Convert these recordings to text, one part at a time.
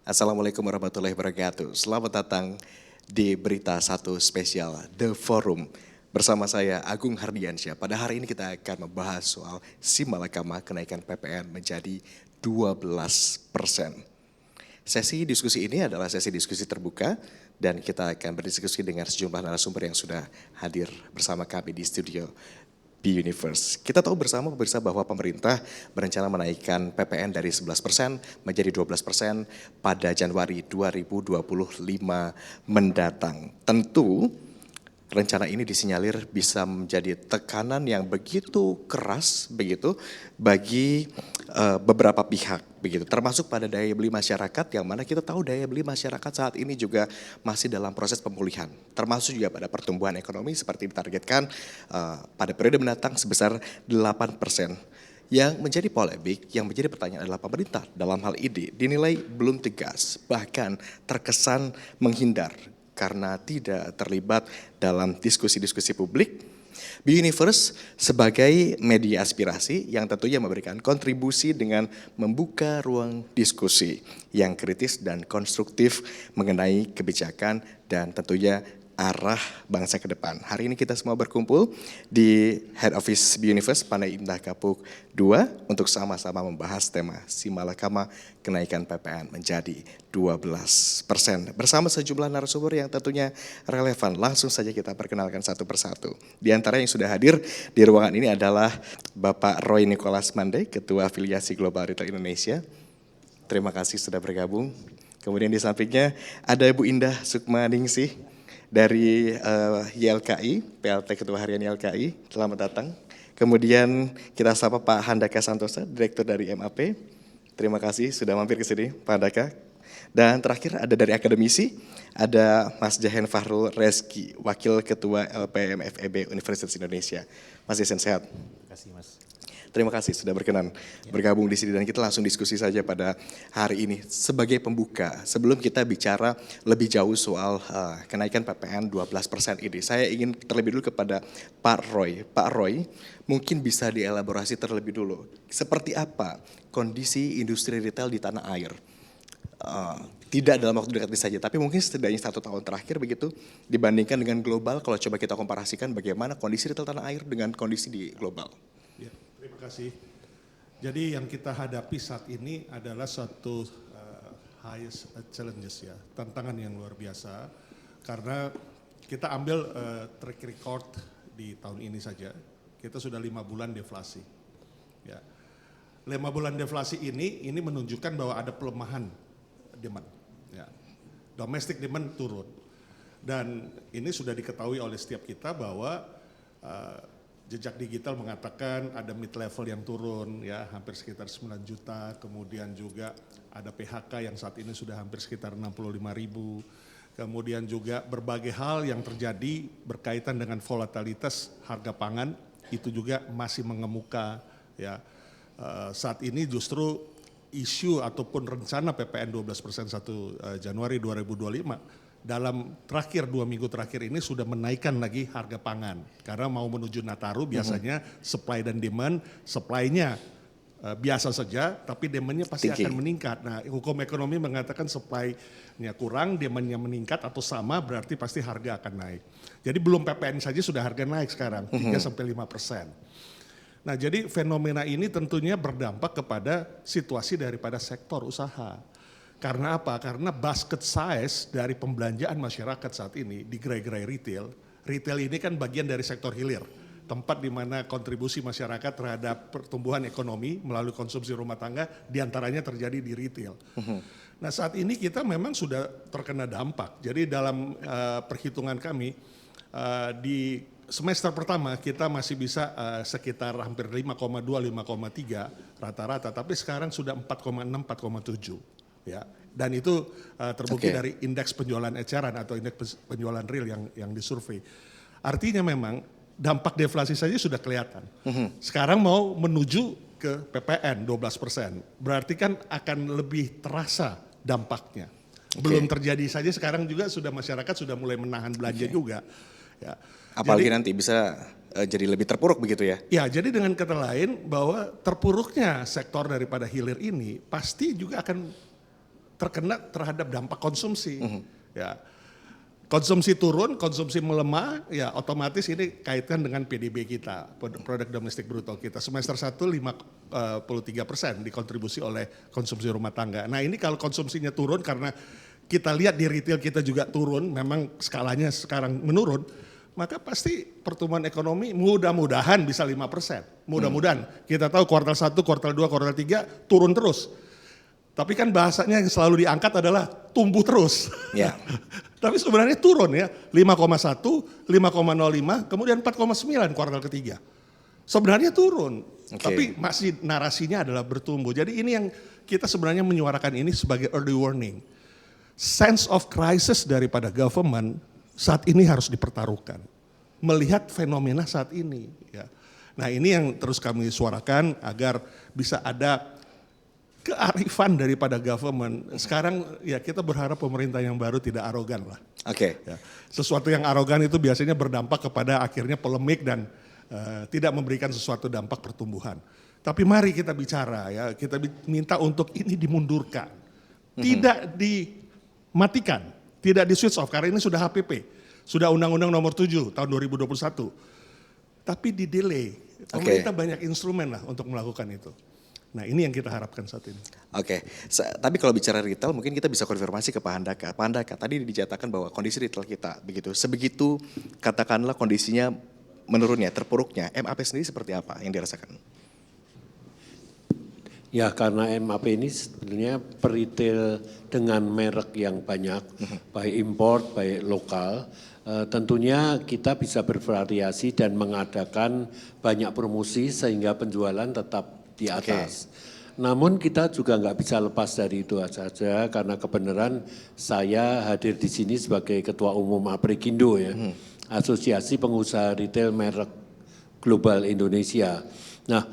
Assalamualaikum warahmatullahi wabarakatuh. Selamat datang di Berita Satu Spesial The Forum. Bersama saya Agung Hardiansyah. Pada hari ini kita akan membahas soal Simalakama kenaikan PPN menjadi 12%. Sesi diskusi ini adalah sesi diskusi terbuka dan kita akan berdiskusi dengan sejumlah narasumber yang sudah hadir bersama kami di studio B-Universe. Kita tahu bersama pemirsa bahwa pemerintah berencana menaikkan PPN dari 11% menjadi 12% pada Januari 2025 mendatang. Tentu rencana ini disinyalir bisa menjadi tekanan yang begitu keras begitu bagi beberapa pihak begitu, termasuk pada daya beli masyarakat, yang mana kita tahu daya beli masyarakat saat ini juga masih dalam proses pemulihan, termasuk juga pada pertumbuhan ekonomi seperti ditargetkan pada periode mendatang sebesar 8%. Yang menjadi polemik, yang menjadi pertanyaan adalah pemerintah dalam hal ini dinilai belum tegas, bahkan terkesan menghindar karena tidak terlibat dalam diskusi-diskusi publik. B-Universe sebagai media aspirasi yang tentunya memberikan kontribusi dengan membuka ruang diskusi yang kritis dan konstruktif mengenai kebijakan dan tentunya arah bangsa ke depan. Hari ini kita semua berkumpul di Head Office B-Universe Pandai Indah Kapuk 2 untuk sama-sama membahas tema Simalakama kenaikan PPN menjadi 12%. Bersama sejumlah narasumber yang tentunya relevan, langsung saja kita perkenalkan satu persatu. Di antara yang sudah hadir di ruangan ini adalah Bapak Roy Nicholas Mandey, Ketua Afiliasi Global Retail Indonesia. Terima kasih sudah bergabung. Kemudian di sampingnya ada Ibu Indah Sukma Ningsih dari YLKI, PLT Ketua Harian YLKI, selamat datang. Kemudian kita sapa Pak Handaka Santosa, Direktur dari MAP. Terima kasih sudah mampir ke sini, Pak Handaka. Dan terakhir ada dari akademisi, ada Mas Jahen Fahrul Reski, Wakil Ketua LPM FEB Universitas Indonesia. Mas Jahen sehat? Terima kasih Mas. Terima kasih sudah berkenan bergabung di sini dan kita langsung diskusi saja pada hari ini. Sebagai pembuka, sebelum kita bicara lebih jauh soal kenaikan PPN 12% ini, saya ingin terlebih dulu kepada Pak Roy. Pak Roy, mungkin bisa dielaborasi terlebih dulu. Seperti apa kondisi industri retail di tanah air? Tidak dalam waktu dekat ini saja, tapi mungkin setidaknya 1 tahun terakhir begitu, dibandingkan dengan global, kalau coba kita komparasikan bagaimana kondisi retail tanah air dengan kondisi di global. Terima kasih. Jadi yang kita hadapi saat ini adalah suatu highest challenges ya, tantangan yang luar biasa. Karena kita ambil track record di tahun ini saja, kita sudah 5 bulan deflasi. Ya. 5 bulan deflasi ini menunjukkan bahwa ada pelemahan demand. Ya. Domestic demand turun. Dan ini sudah diketahui oleh setiap kita bahwa jejak digital mengatakan ada mid level yang turun ya, hampir sekitar 9 juta, kemudian juga ada PHK yang saat ini sudah hampir sekitar 65 ribu, kemudian juga berbagai hal yang terjadi berkaitan dengan volatilitas harga pangan itu juga masih mengemuka ya. Saat ini justru isu ataupun rencana PPN 12% 1 Januari 2025 dalam 2 minggu terakhir ini sudah menaikkan lagi harga pangan. Karena mau menuju Nataru biasanya supply dan demand, supply-nya biasa saja tapi demand-nya pasti akan meningkat. Nah, hukum ekonomi mengatakan supply-nya kurang, demand-nya meningkat atau sama berarti pasti harga akan naik. Jadi belum PPN saja sudah harga naik sekarang 3-5%. Nah, jadi fenomena ini tentunya berdampak kepada situasi daripada sektor usaha. Karena apa? Karena basket size dari pembelanjaan masyarakat saat ini di gerai-gerai retail. Retail ini kan bagian dari sektor hilir. Tempat di mana kontribusi masyarakat terhadap pertumbuhan ekonomi melalui konsumsi rumah tangga diantaranya terjadi di retail. Nah, saat ini kita memang sudah terkena dampak. Jadi dalam perhitungan kami di semester pertama kita masih bisa sekitar hampir 5,2-5,3 rata-rata. Tapi sekarang sudah 4,6-4,7. Ya, dan itu terbukti dari indeks penjualan eceran atau indeks penjualan real yang disurvei. Artinya memang dampak deflasi saja sudah kelihatan. Sekarang mau menuju ke PPN 12%, berarti kan akan lebih terasa dampaknya. Belum terjadi saja sekarang juga sudah masyarakat sudah mulai menahan belanja juga. Ya. Apalagi jadi, nanti bisa jadi lebih terpuruk begitu ya? Ya, jadi dengan kata lain bahwa terpuruknya sektor daripada hilir ini pasti juga akan terkena terhadap dampak konsumsi. Ya. Konsumsi turun, konsumsi melemah, ya otomatis ini kaitkan dengan PDB kita, produk domestik bruto kita. Semester 1 53% dikontribusi oleh konsumsi rumah tangga. Nah ini kalau konsumsinya turun karena kita lihat di retail kita juga turun, memang skalanya sekarang menurun, maka pasti pertumbuhan ekonomi mudah-mudahan bisa 5%. Mudah-mudahan. Kita tahu kuartal 1, kuartal 2, kuartal 3 turun terus. Tapi kan bahasanya yang selalu diangkat adalah tumbuh terus. Ya. Tapi sebenarnya turun ya, 5,1, 5,05, kemudian 4,9 kuartal ketiga. Sebenarnya turun, tapi masih narasinya adalah bertumbuh. Jadi ini yang kita sebenarnya menyuarakan ini sebagai early warning. Sense of crisis daripada government saat ini harus dipertaruhkan. Melihat fenomena saat ini. Ya. Nah ini yang terus kami suarakan agar bisa ada kearifan daripada government. Sekarang ya kita berharap pemerintah yang baru tidak arogan lah. Ya. Sesuatu yang arogan itu biasanya berdampak kepada akhirnya polemik dan tidak memberikan sesuatu dampak pertumbuhan. Tapi mari kita bicara ya, kita minta untuk ini dimundurkan. Tidak dimatikan, tidak di switch off karena ini sudah HPP. Sudah Undang-Undang Nomor 7 tahun 2021. Tapi di delay. Pemerintah banyak instrumen lah untuk melakukan itu. Nah ini yang kita harapkan saat ini. Tapi kalau bicara retail mungkin kita bisa konfirmasi ke Pak Handaka. Pak Handaka tadi dinyatakan bahwa kondisi retail kita sebegitu katakanlah kondisinya menurunnya, terpuruknya. MAP sendiri seperti apa yang dirasakan? Ya karena MAP ini sebenarnya peritel dengan merek yang banyak, baik import, baik lokal. Tentunya kita bisa bervariasi dan mengadakan banyak promosi sehingga penjualan tetap di atas. Namun kita juga nggak bisa lepas dari itu saja karena kebenaran saya hadir di sini sebagai Ketua Umum Aprikindo ya, Asosiasi Pengusaha Retail Merek Global Indonesia. Nah,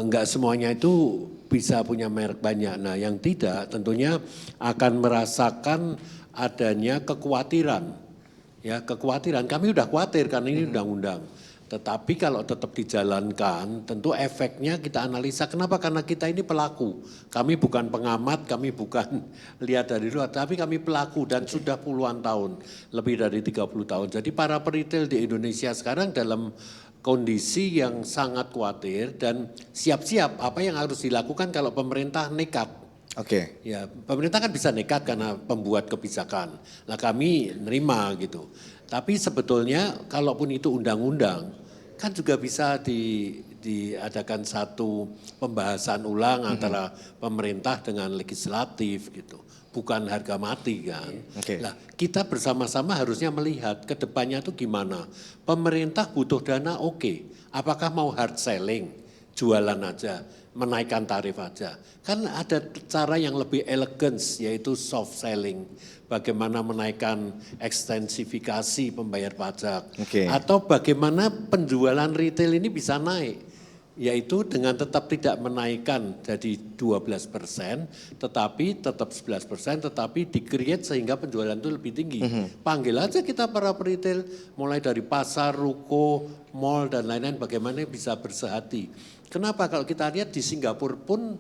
nggak semuanya itu bisa punya merek banyak. Nah, yang tidak tentunya akan merasakan adanya kekhawatiran. Ya, kekhawatiran. Kami udah khawatir karena ini undang-undang. Tetapi kalau tetap dijalankan, tentu efeknya kita analisa. Kenapa? Karena kita ini pelaku. Kami bukan pengamat, kami bukan lihat dari luar, tapi kami pelaku dan sudah puluhan tahun, lebih dari 30 tahun. Jadi para peritel di Indonesia sekarang dalam kondisi yang sangat khawatir dan siap-siap apa yang harus dilakukan kalau pemerintah nekat. Ya, pemerintah kan bisa nekat karena pembuat kebijakan. Nah kami nerima gitu. Tapi sebetulnya kalaupun itu undang-undang, kan juga bisa diadakan satu pembahasan ulang antara pemerintah dengan legislatif gitu. Bukan harga mati kan. Nah, kita bersama-sama harusnya melihat ke depannya itu gimana. Pemerintah butuh dana oke. Apakah mau hard selling, jualan aja, menaikkan tarif aja. Kan ada cara yang lebih elegans yaitu soft selling. Bagaimana menaikkan ekstensifikasi pembayar pajak. Atau bagaimana penjualan retail ini bisa naik. Yaitu dengan tetap tidak menaikkan jadi 12%, tetapi tetap 11%, tetapi di-create sehingga penjualan itu lebih tinggi. Panggil aja kita para retail, mulai dari pasar, ruko, mall, dan lain-lain, bagaimana bisa bersehati. Kenapa? Kalau kita lihat di Singapura pun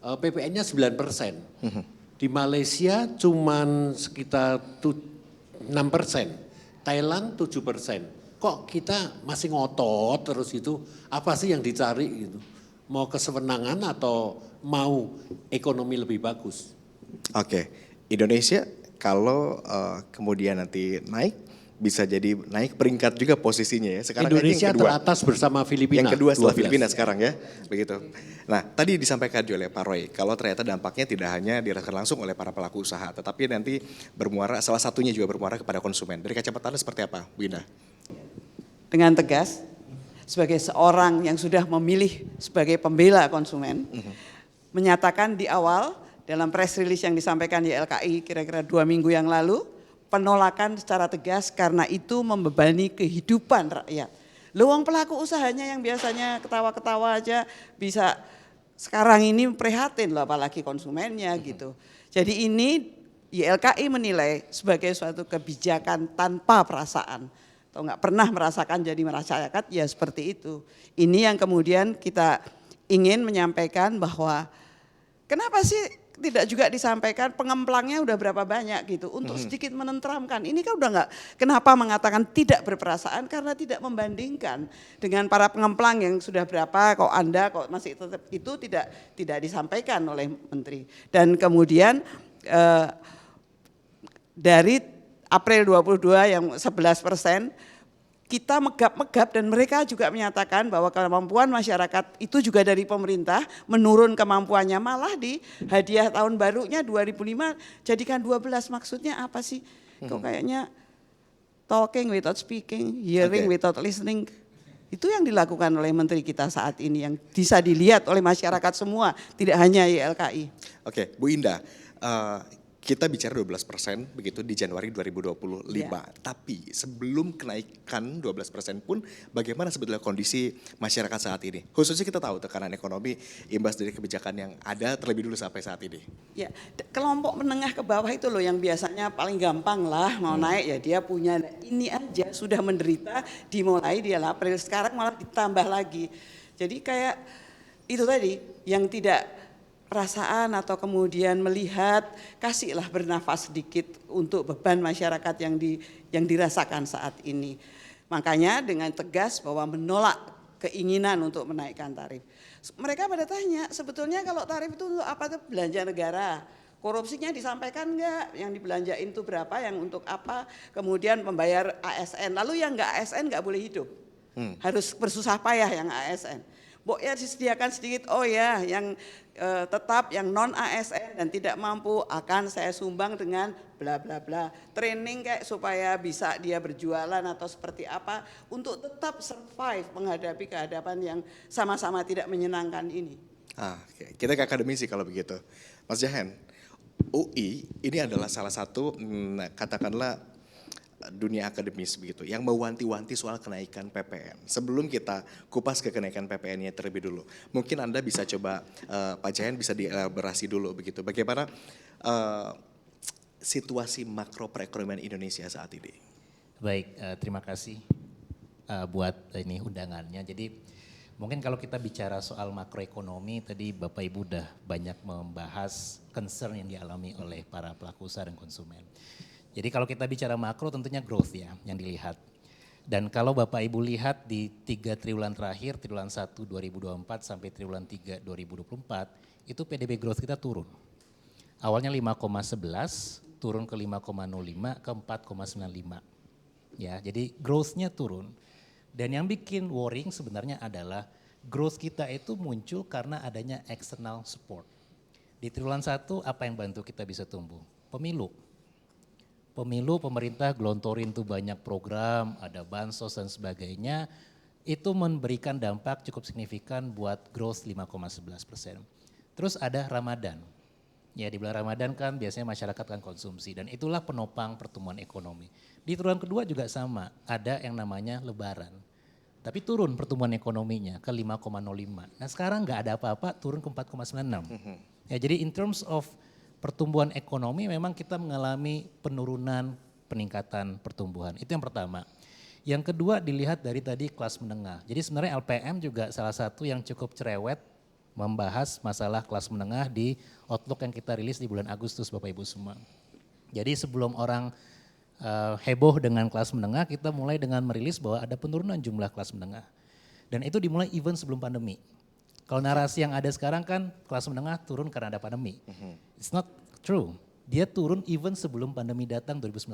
PPN-nya 9%. Di Malaysia cuma sekitar 6%, Thailand 7%. Kok kita masih ngotot terus itu, apa sih yang dicari gitu? Mau kesewenangan atau mau ekonomi lebih bagus? Indonesia kalau kemudian nanti naik, bisa jadi naik peringkat juga posisinya ya. Sekarang Indonesia teratas bersama Filipina. Yang kedua setelah Filipina sekarang ya, begitu. Nah tadi disampaikan juga oleh Pak Roy, kalau ternyata dampaknya tidak hanya dirasakan langsung oleh para pelaku usaha, tetapi nanti bermuara, salah satunya juga bermuara kepada konsumen. Dari kacamata Anda seperti apa, Bu Indah? Dengan tegas, sebagai seorang yang sudah memilih sebagai pembela konsumen, menyatakan di awal dalam press release yang disampaikan di LKI kira-kira 2 minggu yang lalu, penolakan secara tegas karena itu membebani kehidupan rakyat. Wong pelaku usahanya yang biasanya ketawa-ketawa aja bisa sekarang ini prihatin loh, apalagi konsumennya gitu. Jadi ini YLKI menilai sebagai suatu kebijakan tanpa perasaan. Atau nggak pernah merasakan jadi masyarakat ya seperti itu. Ini yang kemudian kita ingin menyampaikan bahwa kenapa sih tidak juga disampaikan pengemplangnya udah berapa banyak gitu untuk sedikit menenteramkan. Ini kan udah nggak, kenapa mengatakan tidak berperasaan karena tidak membandingkan dengan para pengemplang yang sudah berapa, kok Anda kok masih tetap itu tidak disampaikan oleh menteri. Dan kemudian dari April 22 yang 11%, kita megap-megap dan mereka juga menyatakan bahwa kemampuan masyarakat itu juga dari pemerintah menurun kemampuannya, malah di hadiah tahun barunya 2005 jadikan 12. Maksudnya apa sih? Kok kayaknya talking without speaking, hearing without listening. Itu yang dilakukan oleh menteri kita saat ini yang bisa dilihat oleh masyarakat semua, tidak hanya YLKI. Oke, Bu Indah, kita bicara 12% begitu di Januari 2025. Ya. Tapi sebelum kenaikan 12% pun bagaimana sebetulnya kondisi masyarakat saat ini? Khususnya kita tahu tekanan ekonomi imbas dari kebijakan yang ada terlebih dulu sampai saat ini. Ya, kelompok menengah ke bawah itu loh yang biasanya paling gampang lah mau naik ya dia punya. Ini aja sudah menderita dimulai di April, sekarang malah ditambah lagi. Jadi kayak itu tadi yang tidak perasaan atau kemudian melihat, kasihlah bernafas sedikit untuk beban masyarakat yang dirasakan saat ini. Makanya dengan tegas bahwa menolak keinginan untuk menaikkan tarif. Mereka pada tanya, sebetulnya kalau tarif itu untuk apa tuh? Belanja negara. Korupsinya disampaikan enggak? Yang dibelanjain itu berapa, yang untuk apa? Kemudian membayar ASN. Lalu yang enggak ASN enggak boleh hidup. Harus bersusah payah yang ASN. Ya disediakan sedikit, oh ya yang tetap yang non ASN dan tidak mampu akan saya sumbang dengan bla bla bla. Training kayak supaya bisa dia berjualan atau seperti apa untuk tetap survive menghadapi kehadapan yang sama-sama tidak menyenangkan ini. Kita ke akademisi kalau begitu. Mas Jahen, UI ini adalah salah satu katakanlah dunia akademis begitu yang mewanti-wanti soal kenaikan PPN. Sebelum kita kupas ke kenaikan PPN-nya terlebih dulu, mungkin Anda bisa coba Pak Jahen bisa dielaborasi dulu begitu. Bagaimana situasi makro perekonomian Indonesia saat ini? Baik, terima kasih buat ini undangannya. Jadi mungkin kalau kita bicara soal makroekonomi, tadi Bapak Ibu udah banyak membahas concern yang dialami oleh para pelaku usaha dan konsumen. Jadi kalau kita bicara makro tentunya growth ya yang dilihat. Dan kalau Bapak Ibu lihat di 3 triwulan terakhir, triwulan 1 2024 sampai triwulan 3 2024, itu PDB growth kita turun. Awalnya 5,11, turun ke 5,05 ke 4,95. Ya, jadi growth-nya turun. Dan yang bikin worrying sebenarnya adalah growth kita itu muncul karena adanya external support. Di triwulan 1 apa yang bantu kita bisa tumbuh? Pemilu, pemerintah gelontorin tuh banyak program, ada bansos dan sebagainya, itu memberikan dampak cukup signifikan buat growth 5,11%. Terus ada Ramadan, ya di bulan Ramadan kan biasanya masyarakat kan konsumsi dan itulah penopang pertumbuhan ekonomi. Di triwulan kedua juga sama, ada yang namanya Lebaran, tapi turun pertumbuhan ekonominya ke 5,05. Nah sekarang nggak ada apa-apa, turun ke 4,96. Ya jadi in terms of pertumbuhan ekonomi memang kita mengalami penurunan peningkatan pertumbuhan. Itu yang pertama. Yang kedua dilihat dari tadi kelas menengah. Jadi sebenarnya LPM juga salah satu yang cukup cerewet membahas masalah kelas menengah di outlook yang kita rilis di bulan Agustus Bapak Ibu semua. Jadi sebelum orang heboh dengan kelas menengah, kita mulai dengan merilis bahwa ada penurunan jumlah kelas menengah. Dan itu dimulai even sebelum pandemi. Kalau narasi yang ada sekarang kan kelas menengah turun karena ada pandemi. It's not true. Dia turun even sebelum pandemi datang 2019.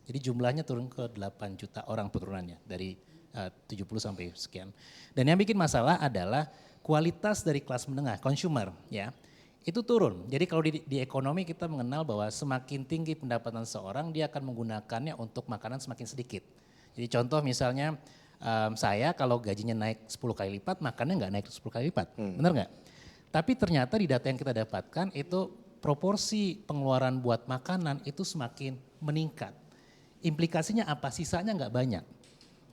Jadi jumlahnya turun ke 8 juta orang penurunannya dari 70 sampai sekian. Dan yang bikin masalah adalah kualitas dari kelas menengah, consumer ya. Itu turun. Jadi kalau di ekonomi kita mengenal bahwa semakin tinggi pendapatan seorang dia akan menggunakannya untuk makanan semakin sedikit. Jadi contoh misalnya saya kalau gajinya naik 10 kali lipat, makannya nggak naik 10 kali lipat, benar nggak? Tapi ternyata di data yang kita dapatkan itu proporsi pengeluaran buat makanan itu semakin meningkat. Implikasinya apa? Sisanya nggak banyak.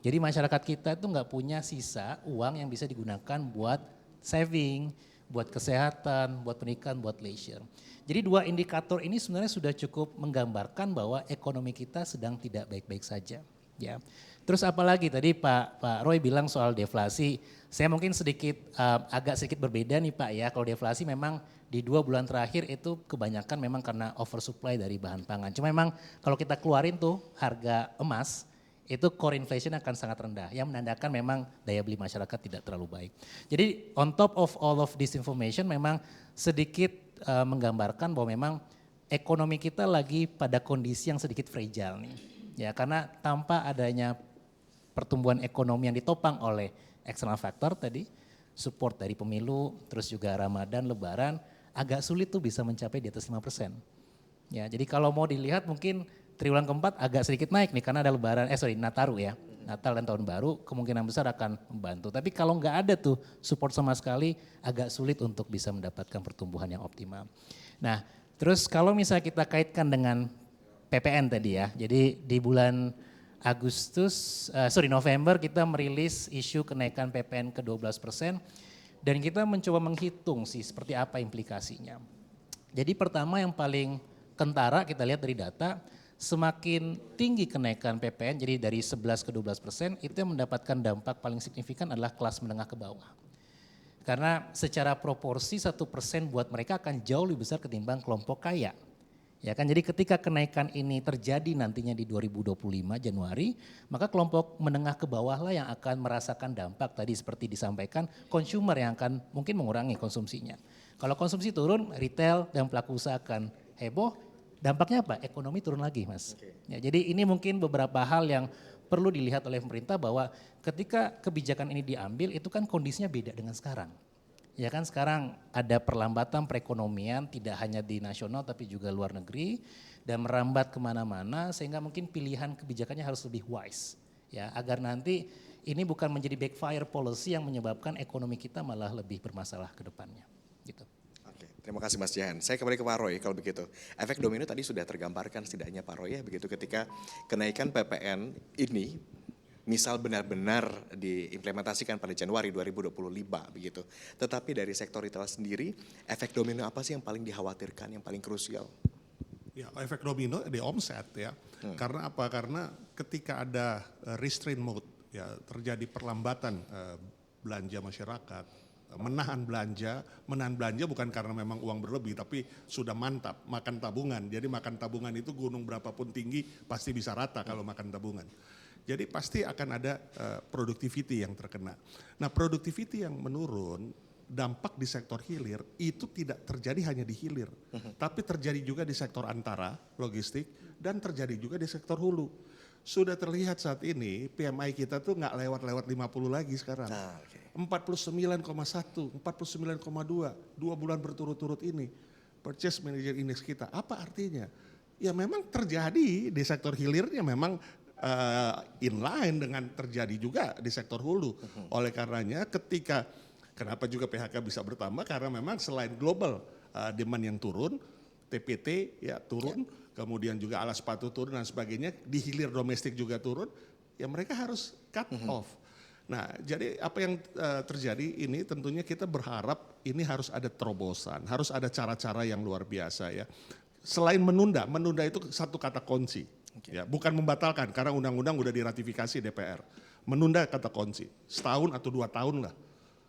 Jadi masyarakat kita itu nggak punya sisa uang yang bisa digunakan buat saving, buat kesehatan, buat pendidikan, buat leisure. Jadi dua indikator ini sebenarnya sudah cukup menggambarkan bahwa ekonomi kita sedang tidak baik-baik saja. Ya. Terus apalagi tadi Pak Roy bilang soal deflasi, saya mungkin agak sedikit berbeda nih Pak ya. Kalau deflasi memang di 2 bulan terakhir itu kebanyakan memang karena oversupply dari bahan pangan. Cuma memang kalau kita keluarin tuh harga emas, itu core inflation akan sangat rendah, yang menandakan memang daya beli masyarakat tidak terlalu baik. Jadi on top of all of this information memang sedikit menggambarkan bahwa memang ekonomi kita lagi pada kondisi yang sedikit fragile nih. Ya, karena tanpa adanya pertumbuhan ekonomi yang ditopang oleh external factor tadi, support dari pemilu, terus juga Ramadan, Lebaran, agak sulit tuh bisa mencapai di atas 5%. Ya, jadi kalau mau dilihat mungkin triwulan keempat agak sedikit naik nih karena ada Nataru ya. Natal dan Tahun Baru kemungkinan besar akan membantu. Tapi kalau nggak ada tuh support sama sekali agak sulit untuk bisa mendapatkan pertumbuhan yang optimal. Nah terus kalau misalnya kita kaitkan dengan PPN tadi ya. Jadi di bulan November kita merilis isu kenaikan PPN ke 12%. Dan kita mencoba menghitung sih seperti apa implikasinya. Jadi pertama yang paling kentara kita lihat dari data, semakin tinggi kenaikan PPN, jadi dari 11 ke 12%, itu yang mendapatkan dampak paling signifikan adalah kelas menengah ke bawah. Karena secara proporsi 1% buat mereka akan jauh lebih besar ketimbang kelompok kaya. Ya kan, jadi ketika kenaikan ini terjadi nantinya di 2025 Januari, maka kelompok menengah ke bawah lah yang akan merasakan dampak tadi seperti disampaikan, consumer yang akan mungkin mengurangi konsumsinya. Kalau konsumsi turun, retail dan pelaku usaha akan heboh. Dampaknya apa? Ekonomi turun lagi Mas. Ya, jadi ini mungkin beberapa hal yang perlu dilihat oleh pemerintah bahwa ketika kebijakan ini diambil itu kan kondisinya beda dengan sekarang. Ya kan sekarang ada perlambatan perekonomian tidak hanya di nasional tapi juga luar negeri dan merambat kemana-mana sehingga mungkin pilihan kebijakannya harus lebih wise. Ya, agar nanti ini bukan menjadi backfire policy yang menyebabkan ekonomi kita malah lebih bermasalah ke depannya. Gitu. Terima kasih Mas Jahan. Saya kembali ke Pak Roy kalau begitu. Efek domino tadi sudah tergambarkan setidaknya Pak Roy ya begitu ketika kenaikan PPN ini misal benar-benar diimplementasikan pada Januari 2025 begitu. Tetapi dari sektor retail sendiri efek domino apa sih yang paling dikhawatirkan, yang paling krusial? Ya, efek domino di omset ya. Karena apa? Karena ketika ada restraint mode ya terjadi perlambatan belanja masyarakat. Menahan belanja bukan karena memang uang berlebih tapi sudah mantap makan tabungan. Jadi makan tabungan itu gunung berapapun tinggi pasti bisa rata kalau makan tabungan. Jadi pasti akan ada productivity yang terkena. Nah productivity yang menurun dampak di sektor hilir itu tidak terjadi hanya di hilir. Tapi terjadi juga di sektor antara logistik dan terjadi juga di sektor hulu. Sudah terlihat saat ini PMI kita tuh nggak lewat-lewat 50 lagi sekarang. 49,1, 49,2, 2 bulan berturut-turut ini. Purchase Manager Index kita, apa artinya? Ya memang terjadi di sektor hilirnya memang inline dengan terjadi juga di sektor hulu. Oleh karenanya ketika, kenapa juga PHK bisa bertambah? Karena memang selain global demand yang turun, TPT ya turun, kemudian juga alas sepatu turun dan sebagainya, di hilir domestik juga turun, ya mereka harus cut off. Nah, jadi apa yang terjadi ini tentunya kita berharap ini harus ada terobosan, harus ada cara-cara yang luar biasa ya. Selain menunda itu satu kata kunci, ya, bukan membatalkan karena undang-undang udah diratifikasi DPR. Menunda kata kunci, setahun atau 2 tahun lah.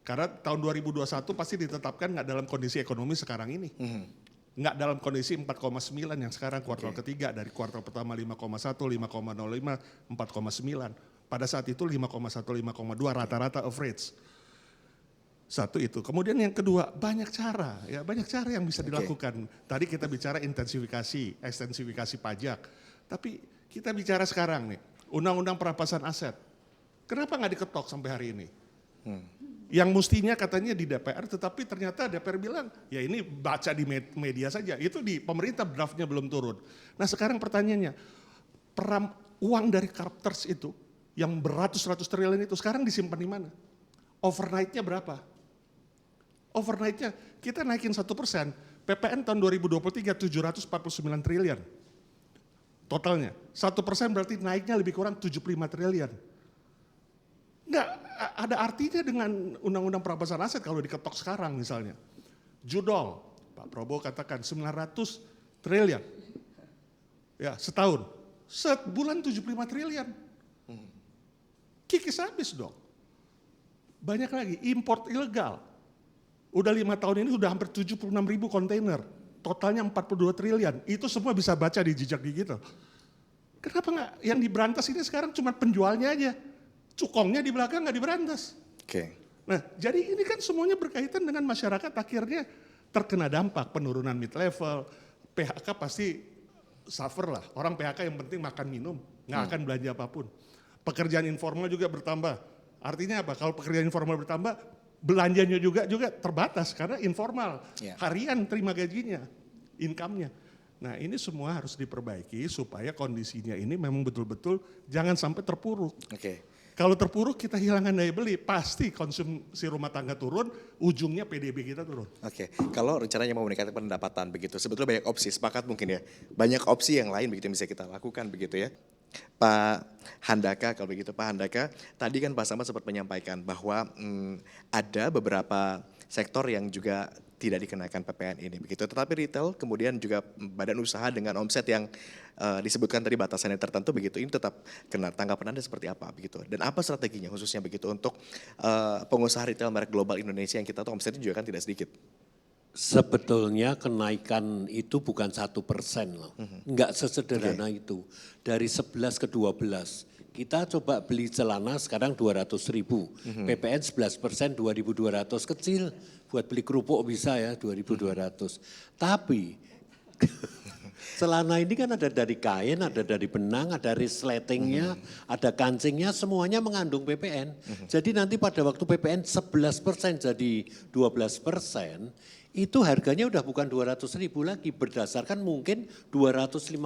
Karena tahun 2021 pasti ditetapkan nggak dalam kondisi ekonomi sekarang ini. Nggak dalam kondisi 4,9 yang sekarang kuartal ketiga, dari kuartal pertama 5,1, 5,05, 4,9. Pada saat itu 5,1, 5,2 rata-rata average. Satu itu. Kemudian yang kedua, banyak cara yang bisa dilakukan. Tadi kita bicara ekstensifikasi pajak. Tapi kita bicara sekarang nih, undang-undang perampasan aset. Kenapa nggak diketok sampai hari ini? Yang mestinya katanya di DPR, tetapi ternyata DPR bilang, ya ini baca di media saja. Itu di pemerintah draftnya belum turun. Nah sekarang pertanyaannya, uang dari Carpters itu, yang beratus-ratus triliun itu sekarang disimpan di mana? Overnight-nya berapa? Overnight-nya kita naikin 1%, PPN tahun 2023 749 triliun. Totalnya, 1% berarti naiknya lebih kurang 75 triliun. Nggak ada artinya dengan undang-undang perampasan aset kalau diketok sekarang misalnya. Judol, Pak Prabowo katakan 900 triliun. Ya setahun, sebulan 75 triliun. Kikis habis dong. Banyak lagi, import ilegal. Udah 5 tahun ini udah hampir 76.000 kontainer. Totalnya 42 triliun. Itu semua bisa baca di jejak digital. Kenapa nggak yang diberantas ini sekarang cuma penjualnya aja. Cukongnya di belakang nggak diberantas. Oke. Nah, jadi ini kan semuanya berkaitan dengan masyarakat akhirnya terkena dampak penurunan mid level, PHK pasti suffer lah. Orang PHK yang penting makan minum, nggak akan belanja apapun. Pekerjaan informal juga bertambah. Artinya apa? Kalau pekerjaan informal bertambah, belanjanya juga terbatas karena informal. Ya. Harian terima gajinya, income-nya. Nah, ini semua harus diperbaiki supaya kondisinya ini memang betul-betul jangan sampai terpuruk. Oke. Kalau terpuruk kita hilangkan daya beli, pasti konsumsi rumah tangga turun, ujungnya PDB kita turun. Oke, kalau rencananya mau meningkatkan pendapatan begitu, sebetulnya banyak opsi, sepakat mungkin ya. Banyak opsi yang lain begitu yang bisa kita lakukan begitu ya. Pak Handaka, kalau begitu Pak Handaka, tadi kan Pak Samad sempat menyampaikan bahwa ada beberapa sektor yang juga tidak dikenakan PPN ini begitu. Tetapi retail kemudian juga badan usaha dengan omset yang disebutkan tadi batasannya tertentu begitu, ini tetap kena. Tanggapan Anda seperti apa begitu? Dan apa strateginya khususnya begitu untuk pengusaha retail merek global Indonesia yang kita tahu omsetnya juga kan tidak sedikit? Sebetulnya kenaikan itu bukan 1% loh, enggak sesederhana itu. Dari 11 ke 12, kita coba beli celana sekarang 200.000, PPN 11%, 2.200, kecil. Buat beli kerupuk bisa ya 2.200. Tapi celana ini kan ada dari kain, ada dari benang, ada resletingnya, ada kancingnya, semuanya mengandung PPN. Jadi nanti pada waktu PPN 11% jadi 12%, itu harganya udah bukan 200.000 lagi, berdasarkan mungkin 250.000.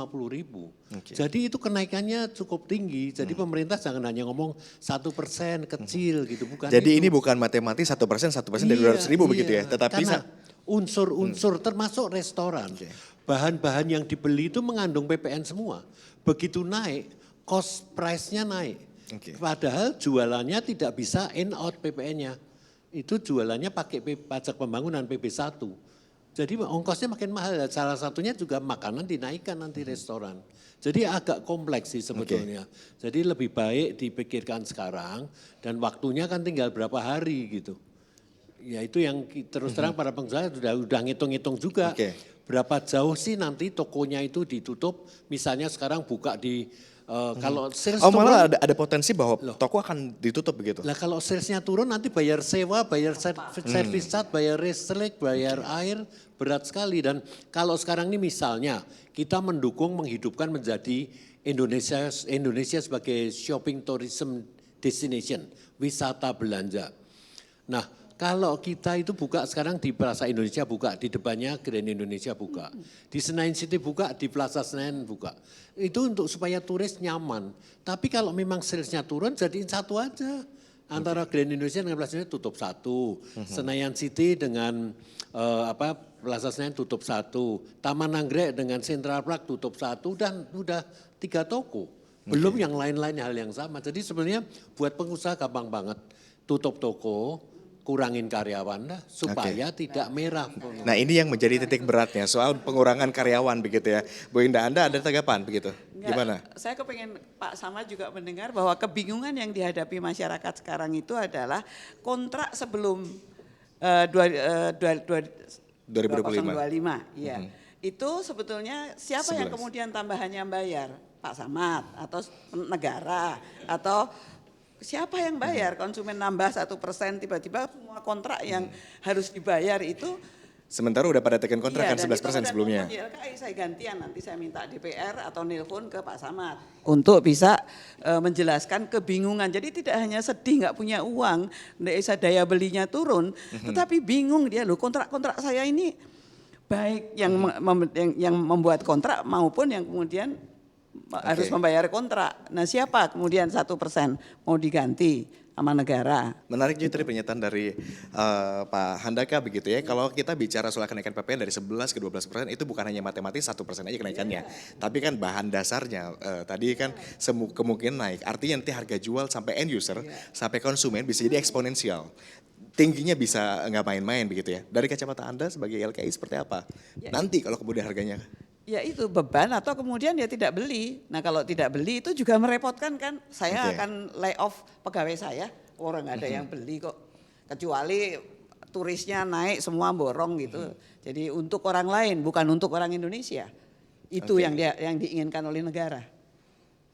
Jadi itu kenaikannya cukup tinggi. Jadi pemerintah jangan hanya ngomong 1% kecil gitu, bukan. Jadi itu. ini bukan matematis 1% dari 200.000 begitu ya, tetapi Karena unsur-unsur termasuk restoran, bahan-bahan yang dibeli itu mengandung PPN semua. Begitu naik, cost price-nya naik. Padahal jualannya tidak bisa in out PPN-nya. Itu jualannya pakai pajak pembangunan PB1. Jadi ongkosnya makin mahal. Salah satunya juga makanan dinaikkan nanti restoran. Jadi agak kompleks sih sebetulnya. Jadi lebih baik dipikirkan sekarang dan waktunya kan tinggal berapa hari gitu. Ya itu yang terus terang para pengusaha sudah ngitung-ngitung juga. Berapa jauh sih nanti tokonya itu ditutup. Misalnya sekarang buka di kalau sales turun, malah ada potensi bahwa toko akan ditutup begitu. Lah kalau salesnya turun nanti bayar sewa, bayar service charge, bayar listrik, bayar air, berat sekali. Dan kalau sekarang ini misalnya kita mendukung menghidupkan menjadi Indonesia sebagai shopping tourism destination, wisata belanja. Nah kalau kita itu buka sekarang di Plaza Indonesia buka, di depannya Grand Indonesia buka, di Senayan City buka, di Plaza Senayan buka. Itu untuk supaya turis nyaman. Tapi kalau memang salesnya turun jadiin satu aja. Antara Grand Indonesia dengan Plaza Senayan tutup satu. Senayan City dengan Plaza Senayan tutup satu. Taman Anggrek dengan Central Park tutup satu dan udah 3 toko. Belum yang lain-lain hal yang sama. Jadi sebenarnya buat pengusaha gampang banget. Tutup toko, kurangin karyawan dah supaya tidak merah. Nah ini yang menjadi titik beratnya soal pengurangan karyawan begitu ya. Bu Indah, Anda ada tanggapan begitu? Gimana? Saya kepengen Pak Samad juga mendengar bahwa kebingungan yang dihadapi masyarakat sekarang itu adalah kontrak sebelum 2025. Iya. Itu sebetulnya siapa yang kemudian tambahannya bayar? Pak Samad atau negara atau siapa yang bayar? Konsumen nambah 1%, tiba-tiba semua kontrak yang harus dibayar itu. Sementara udah pada tekan kontrak kan 11% sebelumnya. Di LKI saya gantian, nanti saya minta DPR atau nelpon ke Pak Samad. Untuk bisa menjelaskan kebingungan. Jadi tidak hanya sedih nggak punya uang, nggak bisa daya belinya turun. Tetapi bingung dia loh, kontrak-kontrak saya ini baik yang membuat kontrak maupun yang kemudian harus membayar kontrak. Nah siapa kemudian 1% mau diganti sama negara. Menarik juga tadi pernyataan dari Pak Handaka begitu ya. Kalau kita bicara soal kenaikan PPN dari 11 ke 12% itu bukan hanya matematis 1% aja kenaikannya. Tapi kan bahan dasarnya tadi kan kemungkinan naik. Artinya nanti harga jual sampai end user, sampai konsumen bisa jadi eksponensial. Tingginya bisa nggak main-main begitu ya. Dari kacamata Anda sebagai LKI seperti apa? Nanti kalau kemudian harganya. Ya itu beban atau kemudian dia tidak beli. Nah kalau tidak beli itu juga merepotkan kan. Saya akan lay off pegawai saya. Orang nggak ada yang beli kok. Kecuali turisnya naik semua borong gitu. Jadi untuk orang lain bukan untuk orang Indonesia. Itu yang diinginkan oleh negara.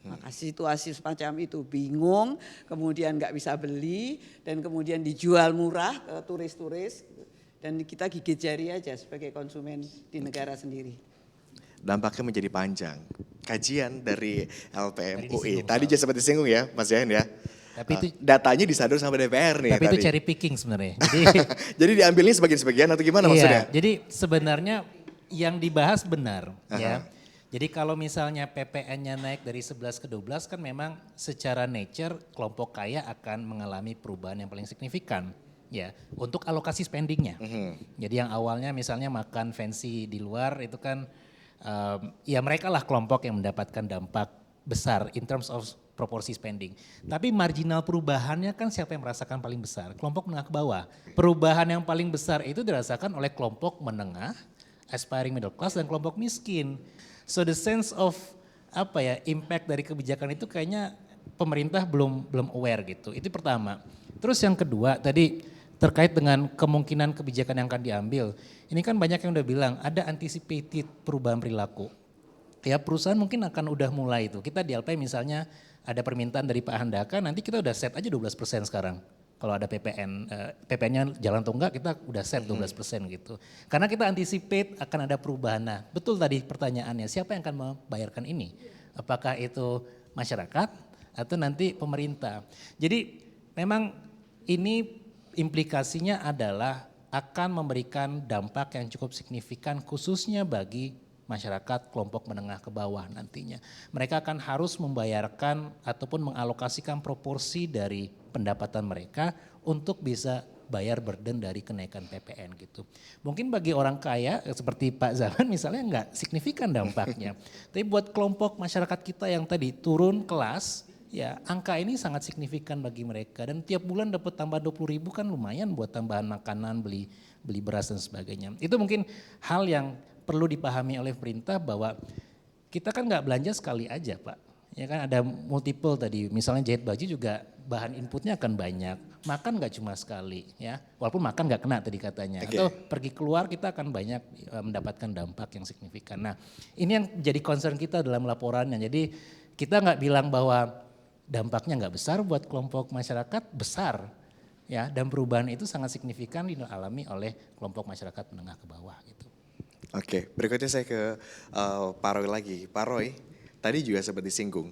Maka situasi semacam itu bingung, kemudian nggak bisa beli dan kemudian dijual murah ke turis-turis dan kita gigit jari aja sebagai konsumen di negara sendiri. Dampaknya menjadi panjang. Kajian dari LPM Tadi UI. disinggung, Tadi Pak. juga sempat disinggung ya Mas Yayan ya. Tapi itu Datanya disadur sama DPR nih tapi itu tadi. cherry picking sebenarnya. Jadi Jadi diambilnya sebagian-sebagian atau gimana maksudnya? iya, jadi sebenarnya yang dibahas benar ya. Jadi kalau misalnya PPN-nya naik dari 11 ke 12 kan memang secara nature kelompok kaya akan mengalami perubahan yang paling signifikan ya untuk alokasi spendingnya. Jadi yang awalnya misalnya makan fancy di luar itu kan ya mereka lah kelompok yang mendapatkan dampak besar in terms of proporsi spending. Tapi marginal perubahannya kan siapa yang merasakan paling besar? Kelompok menengah ke bawah. Perubahan yang paling besar itu dirasakan oleh kelompok menengah, aspiring middle class dan kelompok miskin. So the sense of impact dari kebijakan itu kayaknya pemerintah belum aware gitu. Itu pertama. Terus yang kedua tadi terkait dengan kemungkinan kebijakan yang akan diambil. Ini kan banyak yang udah bilang ada anticipated perubahan perilaku. Ya perusahaan mungkin akan udah mulai itu. Kita di LP misalnya ada permintaan dari Pak Handaka, nanti kita udah set aja 12% sekarang. Kalau ada PPN-nya jalan atau enggak kita udah set 12% gitu. Karena kita anticipate akan ada perubahan. Nah betul tadi pertanyaannya, siapa yang akan membayarkan ini? Apakah itu masyarakat atau nanti pemerintah? Jadi memang ini implikasinya adalah akan memberikan dampak yang cukup signifikan khususnya bagi masyarakat kelompok menengah ke bawah nantinya. Mereka akan harus membayarkan ataupun mengalokasikan proporsi dari pendapatan mereka untuk bisa bayar burden dari kenaikan PPN gitu. Mungkin bagi orang kaya seperti Pak Zaman misalnya enggak signifikan dampaknya. Tapi buat kelompok masyarakat kita yang tadi turun kelas, ya angka ini sangat signifikan bagi mereka. Dan tiap bulan dapat tambah 20.000 kan lumayan buat tambahan makanan, beli beras dan sebagainya. Itu mungkin hal yang perlu dipahami oleh pemerintah bahwa kita kan nggak belanja sekali aja Pak. Ya kan ada multiple tadi, misalnya jahit baju juga bahan inputnya akan banyak. Makan nggak cuma sekali ya, walaupun makan nggak kena tadi katanya. Atau pergi keluar kita akan banyak mendapatkan dampak yang signifikan. Nah ini yang jadi concern kita dalam laporannya. Jadi kita nggak bilang bahwa dampaknya nggak besar buat kelompok masyarakat, besar. Ya, dan perubahan itu sangat signifikan dialami oleh kelompok masyarakat menengah ke bawah gitu. Oke, berikutnya saya ke Pak Roy lagi. Pak Roy, tadi juga sempat disinggung,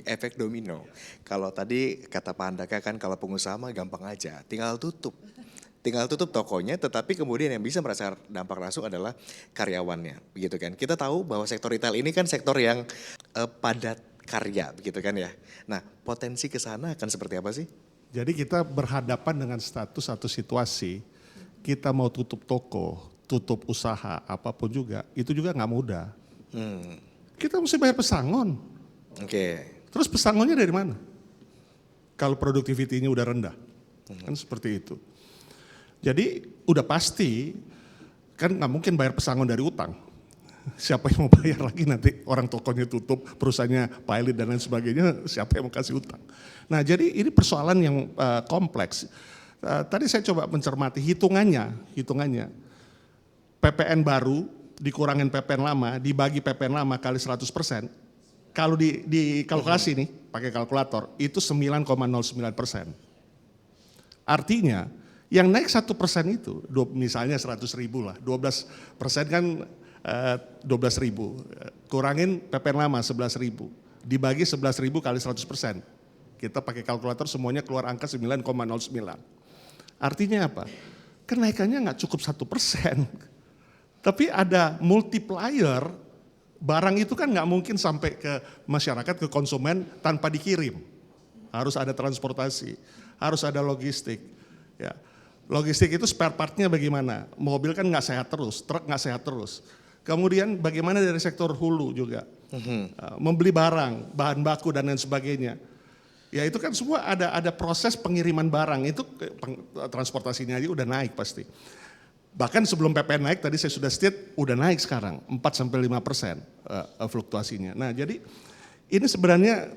efek domino. Kalau tadi kata Pak Handaka kan kalau pengusaha mah gampang aja, tinggal tutup tokonya, tetapi kemudian yang bisa merasakan dampak langsung adalah karyawannya, begitu kan. Kita tahu bahwa sektor retail ini kan sektor yang padat karya, begitu kan ya. Nah, potensi ke sana akan seperti apa sih? Jadi kita berhadapan dengan status atau situasi, kita mau tutup toko, tutup usaha, apapun juga, itu juga nggak mudah. Kita mesti bayar pesangon. Oke. Terus pesangonnya dari mana? Kalau produktivitinya udah rendah, kan seperti itu. Jadi udah pasti, kan nggak mungkin bayar pesangon dari utang. Siapa yang mau bayar lagi nanti orang tokonya tutup, perusahaannya pilot dan lain sebagainya, siapa yang mau kasih utang. Nah jadi ini persoalan yang kompleks. Tadi saya coba mencermati hitungannya. PPN baru dikurangin PPN lama, dibagi PPN lama kali 100%. Kalau di kalkulasi nih, pakai kalkulator, itu 9,09%. Artinya yang naik 1% itu, misalnya 100.000 lah, 12% kan 12.000, kurangin PPN lama 11.000, dibagi 11.000 kali 100%. Kita pakai kalkulator semuanya keluar angka 9,09. Artinya apa? Kenaikannya nggak cukup 1%, tapi ada multiplier. Barang itu kan nggak mungkin sampai ke masyarakat, ke konsumen tanpa dikirim. Harus ada transportasi, harus ada logistik. Ya. Logistik itu spare partnya bagaimana? Mobil kan nggak sehat terus, truk nggak sehat terus. Kemudian bagaimana dari sektor hulu juga, membeli barang, bahan baku dan lain sebagainya. Ya itu kan semua ada proses pengiriman barang, itu transportasinya aja udah naik pasti. Bahkan sebelum PPN naik, tadi saya sudah state, udah naik sekarang, 4-5% fluktuasinya. Nah jadi ini sebenarnya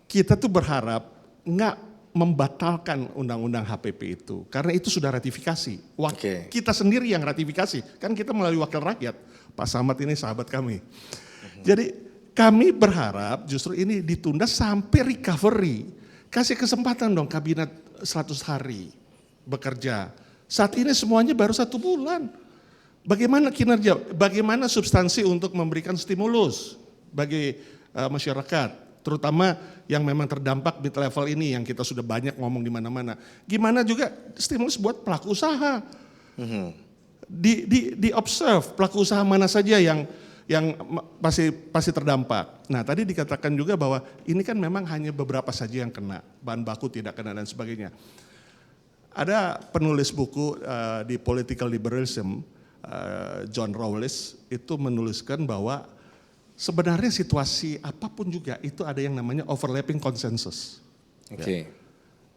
kita tuh berharap nggak membatalkan undang-undang HPP itu karena itu sudah ratifikasi. Kita sendiri yang ratifikasi, kan kita melalui wakil rakyat. Pak Samad ini sahabat kami. Jadi kami berharap justru ini ditunda sampai recovery. Kasih kesempatan dong kabinet 100 hari bekerja. Saat ini semuanya baru 1 bulan. Bagaimana kinerja, bagaimana substansi untuk memberikan stimulus bagi masyarakat. Terutama yang memang terdampak mid level ini yang kita sudah banyak ngomong di mana-mana. Gimana juga stimulus buat pelaku usaha. Di observe pelaku usaha mana saja yang pasti terdampak. Nah tadi dikatakan juga bahwa ini kan memang hanya beberapa saja yang kena, bahan baku tidak kena dan sebagainya. Ada penulis buku di Political Liberalism, John Rawls, itu menuliskan bahwa sebenarnya situasi apapun juga itu ada yang namanya overlapping consensus.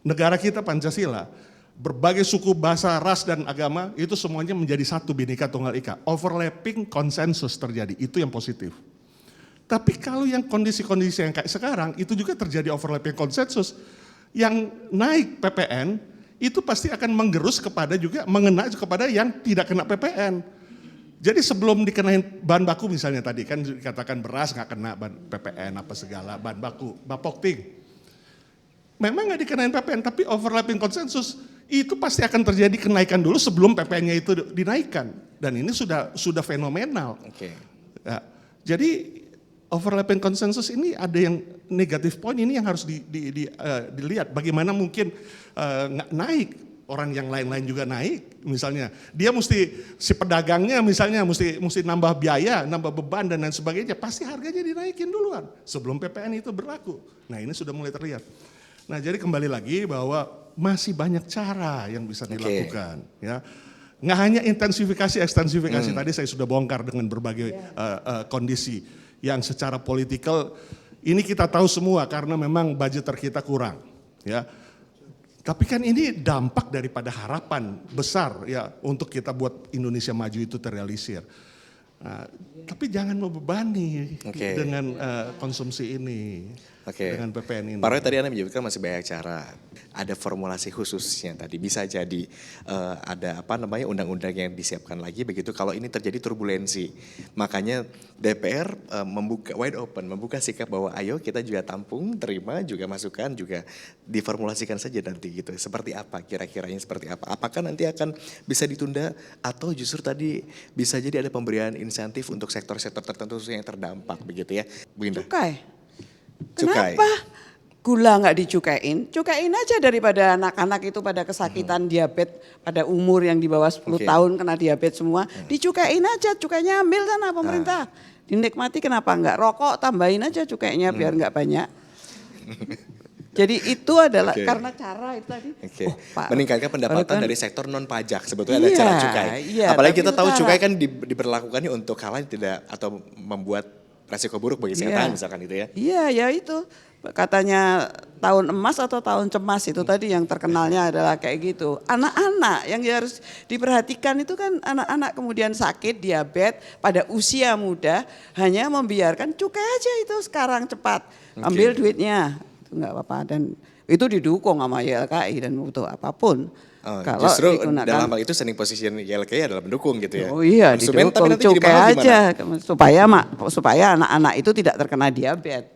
Negara kita Pancasila, berbagai suku, bahasa, ras, dan agama itu semuanya menjadi satu Bhinneka Tunggal Ika. Overlapping consensus terjadi, itu yang positif. Tapi kalau yang kondisi-kondisi yang kayak sekarang, itu juga terjadi overlapping consensus. Yang naik PPN, itu pasti akan menggerus kepada juga, mengena kepada yang tidak kena PPN. Jadi sebelum dikenain bahan baku misalnya tadi kan dikatakan beras nggak kena PPN apa segala bahan baku, bapokting. Memang nggak dikenain PPN tapi overlapping konsensus itu pasti akan terjadi kenaikan dulu sebelum PPN-nya itu dinaikkan dan ini sudah fenomenal. Ya, jadi overlapping konsensus ini ada yang negatif point ini yang harus dilihat bagaimana mungkin nggak naik. Orang yang lain-lain juga naik, misalnya dia si pedagangnya misalnya mesti nambah biaya, nambah beban dan lain sebagainya, pasti harganya dinaikin duluan sebelum PPN itu berlaku. Nah ini sudah mulai terlihat. Nah jadi kembali lagi bahwa masih banyak cara yang bisa dilakukan. Ya. Nggak hanya intensifikasi, ekstensifikasi, tadi saya sudah bongkar dengan berbagai kondisi yang secara politikal, ini kita tahu semua karena memang budgeter kita kurang. Ya. Tapi kan ini dampak daripada harapan besar ya untuk kita buat Indonesia maju itu terrealisir. Nah, tapi jangan membebani dengan konsumsi ini, dengan PPN ini. Pak Roy tadi Anda menyebutkan masih banyak cara. Ada formulasi khususnya tadi, bisa jadi ada undang-undang yang disiapkan lagi begitu kalau ini terjadi turbulensi. Makanya DPR membuka wide open, membuka sikap bahwa ayo kita juga tampung, terima juga masukan, juga diformulasikan saja nanti gitu. Seperti apa kira-kiranya seperti apa? Apakah nanti akan bisa ditunda atau justru tadi bisa jadi ada pemberian insentif untuk sektor-sektor tertentu yang terdampak begitu ya, Bu Indah? Kenapa gula nggak dicukain? Cukain aja daripada anak-anak itu pada kesakitan diabetes pada umur yang di bawah 10 tahun kena diabetes semua. Dicukain aja, cukainya ambil sana pemerintah. Dinikmati kenapa enggak? Rokok tambahin aja cukainya biar enggak banyak. Jadi itu adalah karena cara itu tadi. Meningkatkan pendapatan dari sektor non pajak sebetulnya ada cara cukai. Apalagi kita tahu cukai kan diberlakukannya untuk hal yang tidak atau membuat resiko buruk bagi kesehatan misalkan itu ya. Iya ya itu katanya tahun emas atau tahun cemas itu tadi yang terkenalnya adalah kayak gitu. Anak-anak yang harus diperhatikan itu kan anak-anak kemudian sakit diabetes pada usia muda hanya membiarkan cukai aja itu sekarang cepat ambil duitnya. Enggak apa-apa dan itu didukung sama YLKI dan butuh apapun. Kalau justru dalam hal itu standing position YLKI adalah mendukung gitu ya. Oh iya didukung cukai aja supaya anak-anak itu tidak terkena diabetes.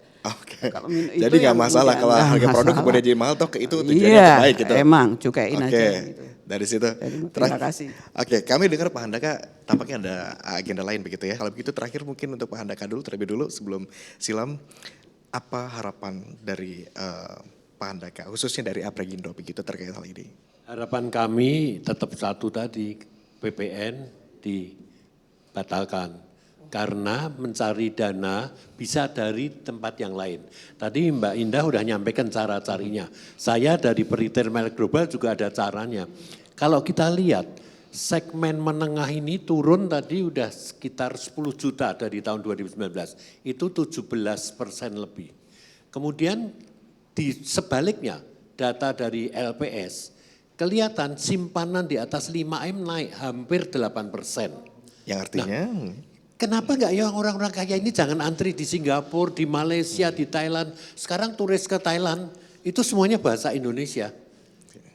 Jadi nggak masalah kalau harga produk kemudian jadi mahal toh itu tujuannya terbaik gitu. Emang cukain aja gitu. Dari situ. Terima kasih. Kami dengar Pak Handaka tampaknya ada agenda lain begitu ya. Kalau begitu terakhir mungkin untuk Pak Handaka terlebih dulu sebelum silam. Apa harapan dari Pak Handaka, khususnya dari Apregindo begitu terkait hal ini? Harapan kami tetap satu tadi, PPN dibatalkan. Karena mencari dana bisa dari tempat yang lain. Tadi Mbak Indah udah nyampaikan cara-carinya. Saya dari Peritel Merek Global juga ada caranya. Kalau kita lihat, segmen menengah ini turun tadi udah sekitar 10 juta dari tahun 2019. Itu 17% lebih. Kemudian di sebaliknya data dari LPS kelihatan simpanan di atas 5M naik hampir 8%. Yang artinya? Kenapa enggak ya orang-orang kaya ini jangan antri di Singapura, di Malaysia, di Thailand. Sekarang turis ke Thailand itu semuanya bahasa Indonesia.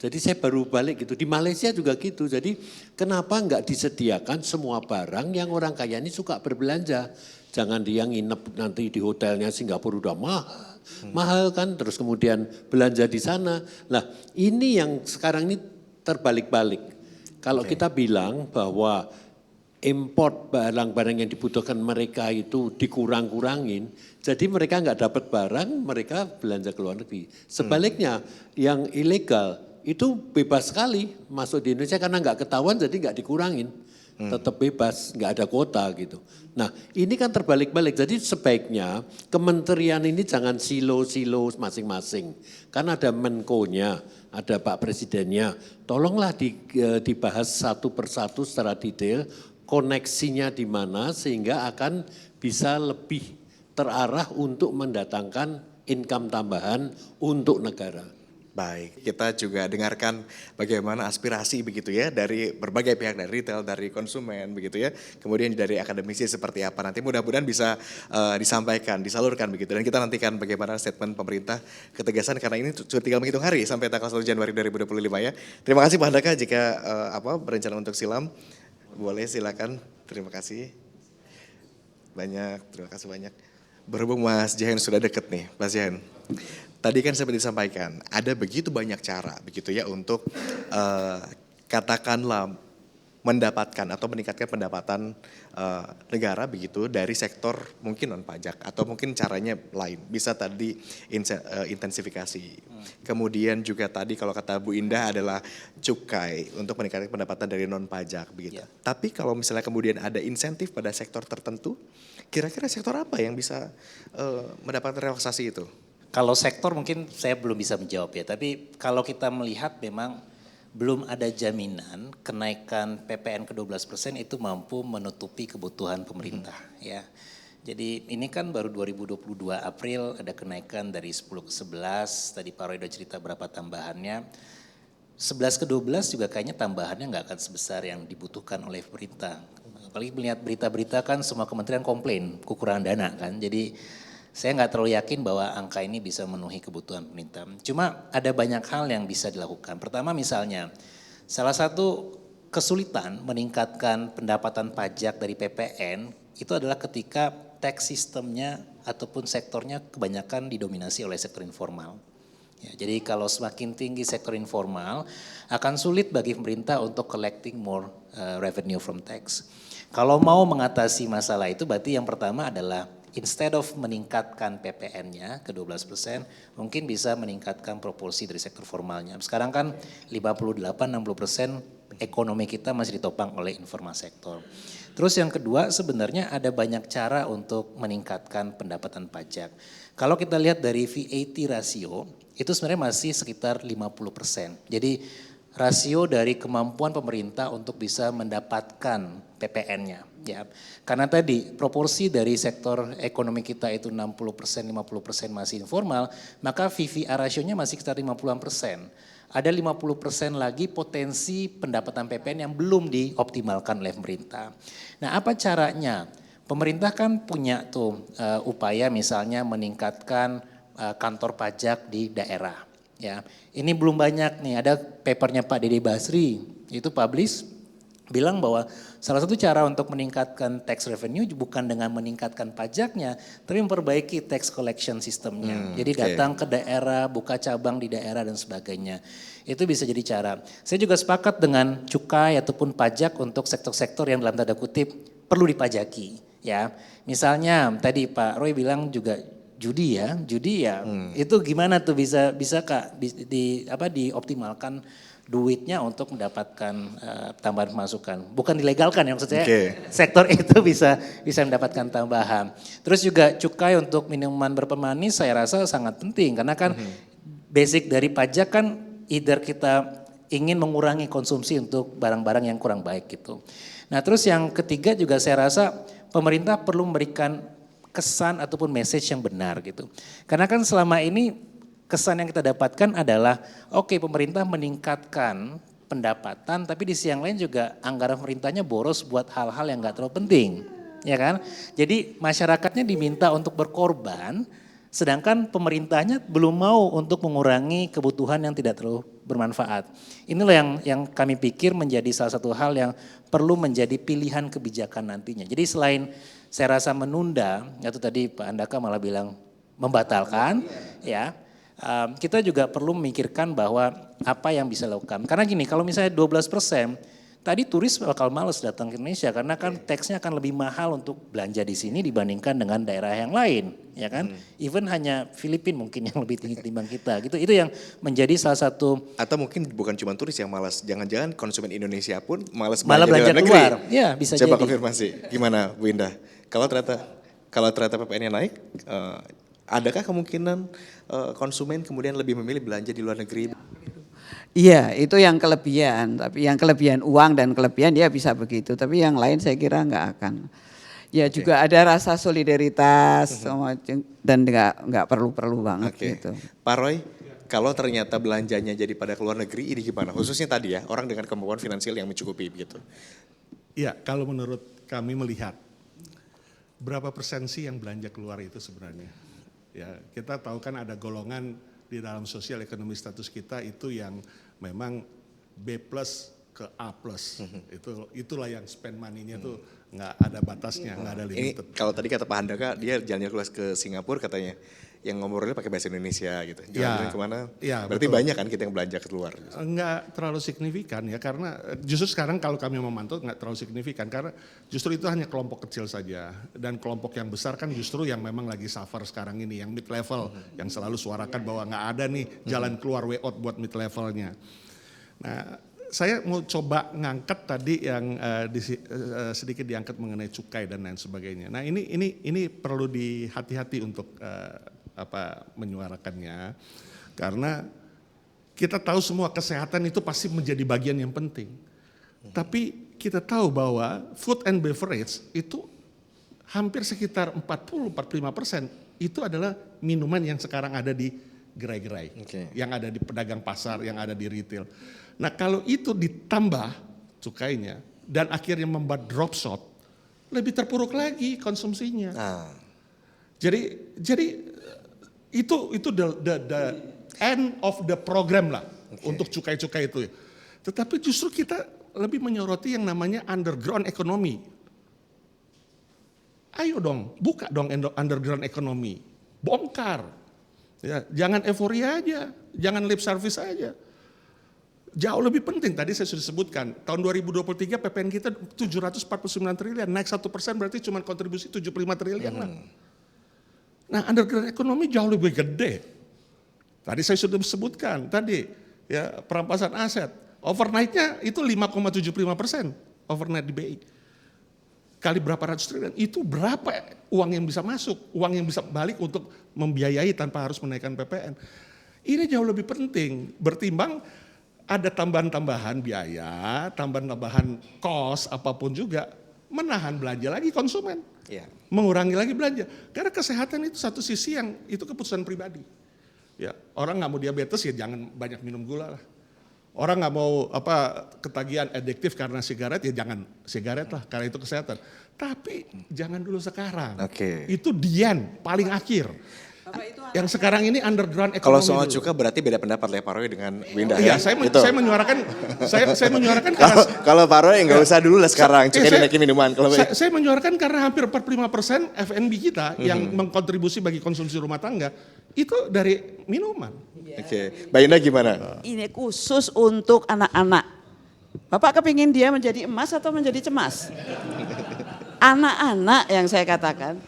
Jadi saya baru balik gitu, di Malaysia juga gitu. Jadi kenapa nggak disediakan semua barang yang orang kaya ini suka berbelanja. Jangan dia nginep nanti di hotelnya Singapura udah mahal kan, terus kemudian belanja di sana. Nah ini yang sekarang ini terbalik-balik. Kalau kita bilang bahwa import barang-barang yang dibutuhkan mereka itu dikurang-kurangin, jadi mereka nggak dapat barang, mereka belanja ke luar negeri. Sebaliknya yang ilegal itu bebas sekali masuk di Indonesia karena nggak ketahuan jadi nggak dikurangin. Tetap bebas, nggak ada kuota gitu. Nah ini kan terbalik-balik, jadi sebaiknya kementerian ini jangan silo-silo masing-masing. Kan ada Menko-nya, ada Pak Presidennya, tolonglah dibahas satu persatu secara detail, koneksinya di mana sehingga akan bisa lebih terarah untuk mendatangkan income tambahan untuk negara. Baik, kita juga dengarkan bagaimana aspirasi begitu ya dari berbagai pihak, dari retail, dari konsumen begitu ya. Kemudian dari akademisi seperti apa nanti mudah-mudahan bisa disampaikan, disalurkan begitu. Dan kita nantikan bagaimana statement pemerintah ketegasan karena ini sudah tinggal menghitung hari sampai tanggal 1 Januari 2025 ya. Terima kasih Pak Handaka jika berencana untuk silam. Boleh silakan, terima kasih. Terima kasih banyak. Berhubung Mas Jahen sudah deket nih, Mas Jahen. Tadi kan seperti disampaikan, ada begitu banyak cara begitu ya untuk katakanlah mendapatkan atau meningkatkan pendapatan negara begitu dari sektor mungkin non pajak atau mungkin caranya lain. Bisa tadi intensifikasi. Kemudian juga tadi kalau kata Bu Indah adalah cukai untuk meningkatkan pendapatan dari non pajak begitu. Tapi kalau misalnya kemudian ada insentif pada sektor tertentu, kira-kira sektor apa yang bisa mendapatkan relaksasi itu? Kalau sektor mungkin saya belum bisa menjawab ya, tapi kalau kita melihat memang belum ada jaminan kenaikan PPN ke 12% itu mampu menutupi kebutuhan pemerintah ya. Jadi ini kan baru 2022 April ada kenaikan dari 10 ke 11, tadi Pak Roy udah cerita berapa tambahannya. 11 ke 12 juga kayaknya tambahannya nggak akan sebesar yang dibutuhkan oleh pemerintah. Apalagi melihat berita-berita kan semua kementerian komplain kekurangan dana kan, jadi saya nggak terlalu yakin bahwa angka ini bisa memenuhi kebutuhan pemerintah. Cuma ada banyak hal yang bisa dilakukan. Pertama misalnya, salah satu kesulitan meningkatkan pendapatan pajak dari PPN itu adalah ketika tax sistemnya ataupun sektornya kebanyakan didominasi oleh sektor informal. Ya, jadi kalau semakin tinggi sektor informal, akan sulit bagi pemerintah untuk collecting more revenue from tax. Kalau mau mengatasi masalah itu berarti yang pertama adalah instead of meningkatkan PPN-nya ke 12%, mungkin bisa meningkatkan proporsi dari sektor formalnya. Sekarang kan 58-60% ekonomi kita masih ditopang oleh informal sektor. Terus yang kedua sebenarnya ada banyak cara untuk meningkatkan pendapatan pajak. Kalau kita lihat dari VAT rasio, itu sebenarnya masih sekitar 50%. Jadi rasio dari kemampuan pemerintah untuk bisa mendapatkan PPN-nya. Ya, karena tadi proporsi dari sektor ekonomi kita itu 60%, 50% masih informal, maka VVR rasionya masih sekitar 50%. Ada 50% lagi potensi pendapatan PPN yang belum dioptimalkan oleh pemerintah. Nah, apa caranya? Pemerintah kan punya tuh upaya misalnya meningkatkan kantor pajak di daerah. Ya, ini belum banyak nih. Ada papernya Pak Dede Basri itu publish bilang bahwa salah satu cara untuk meningkatkan tax revenue bukan dengan meningkatkan pajaknya, tapi memperbaiki tax collection sistemnya. Jadi datang ke daerah, buka cabang di daerah dan sebagainya. Itu bisa jadi cara. Saya juga sepakat dengan cukai ataupun pajak untuk sektor-sektor yang dalam tanda kutip perlu dipajaki. Ya, misalnya tadi Pak Roy bilang juga judi ya, itu gimana tuh bisa Kak dioptimalkan duitnya untuk mendapatkan tambahan pemasukan. Bukan dilegalkan ya maksud saya, sektor itu bisa mendapatkan tambahan. Terus juga cukai untuk minuman berpemanis saya rasa sangat penting karena kan basic dari pajak kan either kita ingin mengurangi konsumsi untuk barang-barang yang kurang baik gitu. Nah terus yang ketiga juga saya rasa pemerintah perlu memberikan kesan ataupun message yang benar gitu. Karena kan selama ini kesan yang kita dapatkan adalah oke, pemerintah meningkatkan pendapatan tapi di sisi yang lain juga anggaran pemerintahnya boros buat hal-hal yang gak terlalu penting. Ya kan? Jadi masyarakatnya diminta untuk berkorban Sedangkan pemerintahnya belum mau untuk mengurangi kebutuhan yang tidak terlalu bermanfaat. Inilah yang kami pikir menjadi salah satu hal yang perlu menjadi pilihan kebijakan nantinya. Jadi selain saya rasa menunda, atau tadi Pak Andaka malah bilang membatalkan, ya kita juga perlu memikirkan bahwa apa yang bisa dilakukan. Karena gini, kalau misalnya 12%, tadi turis bakal males datang ke Indonesia karena kan tax-nya akan lebih mahal untuk belanja di sini dibandingkan dengan daerah yang lain, ya kan? Even hanya Filipina mungkin yang lebih tinggi ketimbang kita, gitu. Itu yang menjadi salah satu. Atau mungkin bukan cuma turis yang malas, jangan-jangan konsumen Indonesia pun malas Malah belanja belanja di luar negeri. keluar. Ya, bisa Coba jadi. konfirmasi, gimana Bu Indah? Kalau ternyata PPN-nya naik, adakah kemungkinan konsumen kemudian lebih memilih belanja di luar negeri? Iya, itu yang kelebihan. Tapi yang kelebihan uang dan kelebihan dia bisa begitu. Tapi yang lain saya kira nggak akan. Ya juga ada rasa solidaritas dan nggak perlu-perlu banget gitu. Pak Roy, kalau ternyata belanjanya jadi pada keluar negeri, ini gimana? Khususnya tadi ya, orang dengan kemampuan finansial yang mencukupi begitu. Iya, kalau menurut kami melihat berapa persen sih yang belanja keluar itu sebenarnya? Ya, kita tahu kan ada golongan di dalam sosial ekonomi status kita itu yang memang B+ ke A+. Itulah yang spend money-nya tuh nggak ada batasnya, nggak ada limited. Ini kalau tadi kata Pak Handaka, dia jalannya keluar ke Singapura katanya, yang ngobrolnya pakai bahasa Indonesia gitu. Jalan kemana? Ya, berarti betul. banyak kan kita yang belanja keluar. Enggak terlalu signifikan ya, karena justru sekarang kalau kami memantau enggak terlalu signifikan karena justru itu hanya kelompok kecil saja, dan kelompok yang besar kan justru yang memang lagi suffer sekarang ini, yang mid level yang selalu suarakan bahwa nggak ada nih jalan keluar way out buat mid levelnya. Nah, saya mau coba ngangkat tadi yang sedikit diangkat mengenai cukai dan lain sebagainya. Nah, ini perlu dihati-hati untuk menyuarakannya, karena kita tahu semua kesehatan itu pasti menjadi bagian yang penting. Tapi kita tahu bahwa food and beverage itu hampir sekitar 40-45% itu adalah minuman yang sekarang ada di gerai-gerai, yang ada di pedagang pasar, yang ada di retail. Nah, kalau itu ditambah cukainya dan akhirnya membuat drop shot, lebih terpuruk lagi konsumsinya. Jadi itu the end of the program lah untuk cukai-cukai itu. Tetapi justru kita lebih menyoroti yang namanya underground economy. Ayo dong, buka dong underground economy, bongkar. Ya, jangan euforia aja, jangan lip service aja. Jauh lebih penting, tadi saya sudah sebutkan, tahun 2023 PPN kita 749 triliun, naik 1% berarti cuma kontribusi 75 triliun lah. Nah, underground ekonomi jauh lebih gede. Tadi saya sudah sebutkan, tadi ya perampasan aset. Overnight-nya itu 5,75% overnight di BI. Kali berapa ratus triliun, itu berapa uang yang bisa masuk, uang yang bisa balik untuk membiayai tanpa harus menaikkan PPN. Ini jauh lebih penting, bertimbang ada tambahan-tambahan biaya, tambahan-tambahan cost apapun juga, menahan belanja lagi konsumen. Mengurangi lagi belanja. Karena kesehatan itu satu sisi yang itu keputusan pribadi. Ya, orang nggak mau diabetes ya jangan banyak minum gula lah. Orang nggak mau ketagihan adiktif karena sigaret ya jangan sigaret lah karena itu kesehatan. Tapi jangan dulu sekarang. Itu dian paling akhir. Yang sekarang ini underground ekonomi. Kalau soal cukai berarti beda pendapat ya Pak Roy dengan Winda. Iya, saya menyuarakan karena kalau Pak Roy nggak usah dulu lah sekarang, cukai dinaikin minuman. Kalau saya menyuarakan karena hampir 45% FNB kita yang mengkontribusi bagi konsumsi rumah tangga itu dari minuman. Mbak Indah gimana? Ini khusus untuk anak-anak. Bapak kepingin dia menjadi emas atau menjadi cemas? Anak-anak yang saya katakan.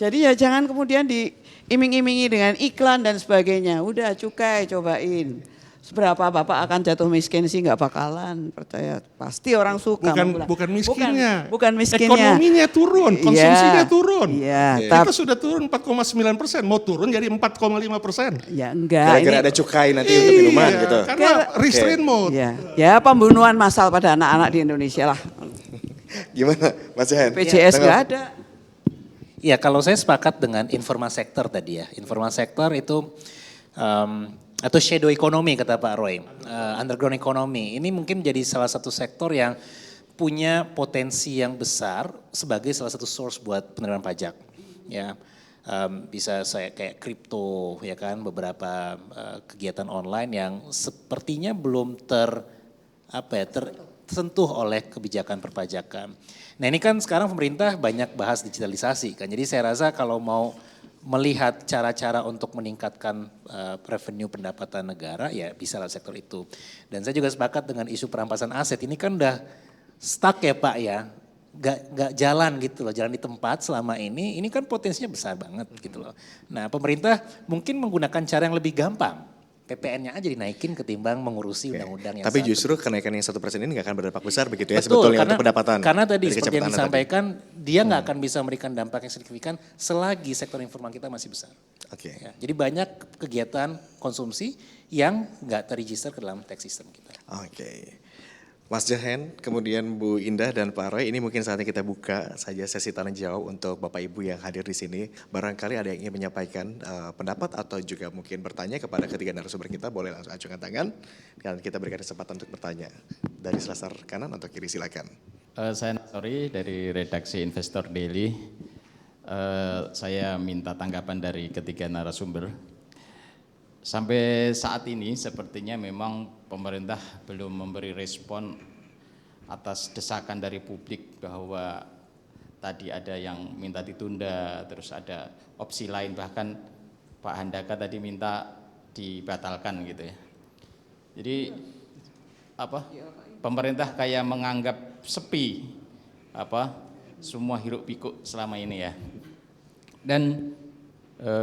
Jadi ya jangan kemudian diiming-imingi dengan iklan dan sebagainya. Udah cukai cobain. Seberapa Bapak akan jatuh miskin sih nggak bakalan, percaya. Pasti orang suka. Bukan miskinnya. Bukan miskinnya. Ekonominya turun, konsumsinya turun. Iya. Kita sudah turun 4,9%, mau turun jadi 4,5%. Ya enggak. Gara-gara ada cukai nanti untuk minuman gitu. Karena restraint mode. Ya pembunuhan massal pada anak-anak di Indonesia lah. Gimana Mas Jahan? BPJS nggak ada. Ya kalau saya sepakat dengan informal sector tadi ya. Informal sector itu atau shadow economy kata Pak Roy. Underground economy ini mungkin jadi salah satu sektor yang punya potensi yang besar sebagai salah satu source buat penerimaan pajak. Ya, bisa saya kayak kripto ya kan, beberapa kegiatan online yang sepertinya belum tersentuh oleh kebijakan perpajakan. Nah ini kan sekarang pemerintah banyak bahas digitalisasi kan, jadi saya rasa kalau mau melihat cara-cara untuk meningkatkan revenue pendapatan negara ya bisa lewat sektor itu. Dan saya juga sepakat dengan isu perampasan aset, ini kan udah stuck ya Pak ya. Gak jalan gitu loh, jalan di tempat selama ini kan potensinya besar banget gitu loh. Nah pemerintah mungkin menggunakan cara yang lebih gampang, PPN-nya aja dinaikin ketimbang mengurusi undang-undang yang Tapi saat justru kenaikan yang 1% ini nggak akan berdampak besar begitu ya Betul, sebetulnya untuk pendapatan. karena tadi dari seperti yang kacamata Anda disampaikan, dia nggak akan bisa memberikan dampak yang signifikan selagi sektor informal kita masih besar. Oke. Ya, jadi banyak kegiatan konsumsi yang nggak terregister ke dalam tax system kita. Oke. Mas Jahen, kemudian Bu Indah dan Pak Roy, ini mungkin saatnya kita buka saja sesi tanya jawab untuk Bapak Ibu yang hadir di sini. Barangkali ada yang ingin menyampaikan pendapat atau juga mungkin bertanya kepada ketiga narasumber kita, boleh langsung acungkan tangan dan kita berikan kesempatan untuk bertanya. Dari selasar kanan atau kiri silakan. Saya Nasori dari redaksi Investor Daily. Saya minta tanggapan dari ketiga narasumber. Sampai saat ini sepertinya memang pemerintah belum memberi respon atas desakan dari publik bahwa tadi ada yang minta ditunda, terus ada opsi lain, bahkan Pak Handaka tadi minta dibatalkan gitu ya. Jadi pemerintah kayak menganggap sepi semua hiruk pikuk selama ini ya. Dan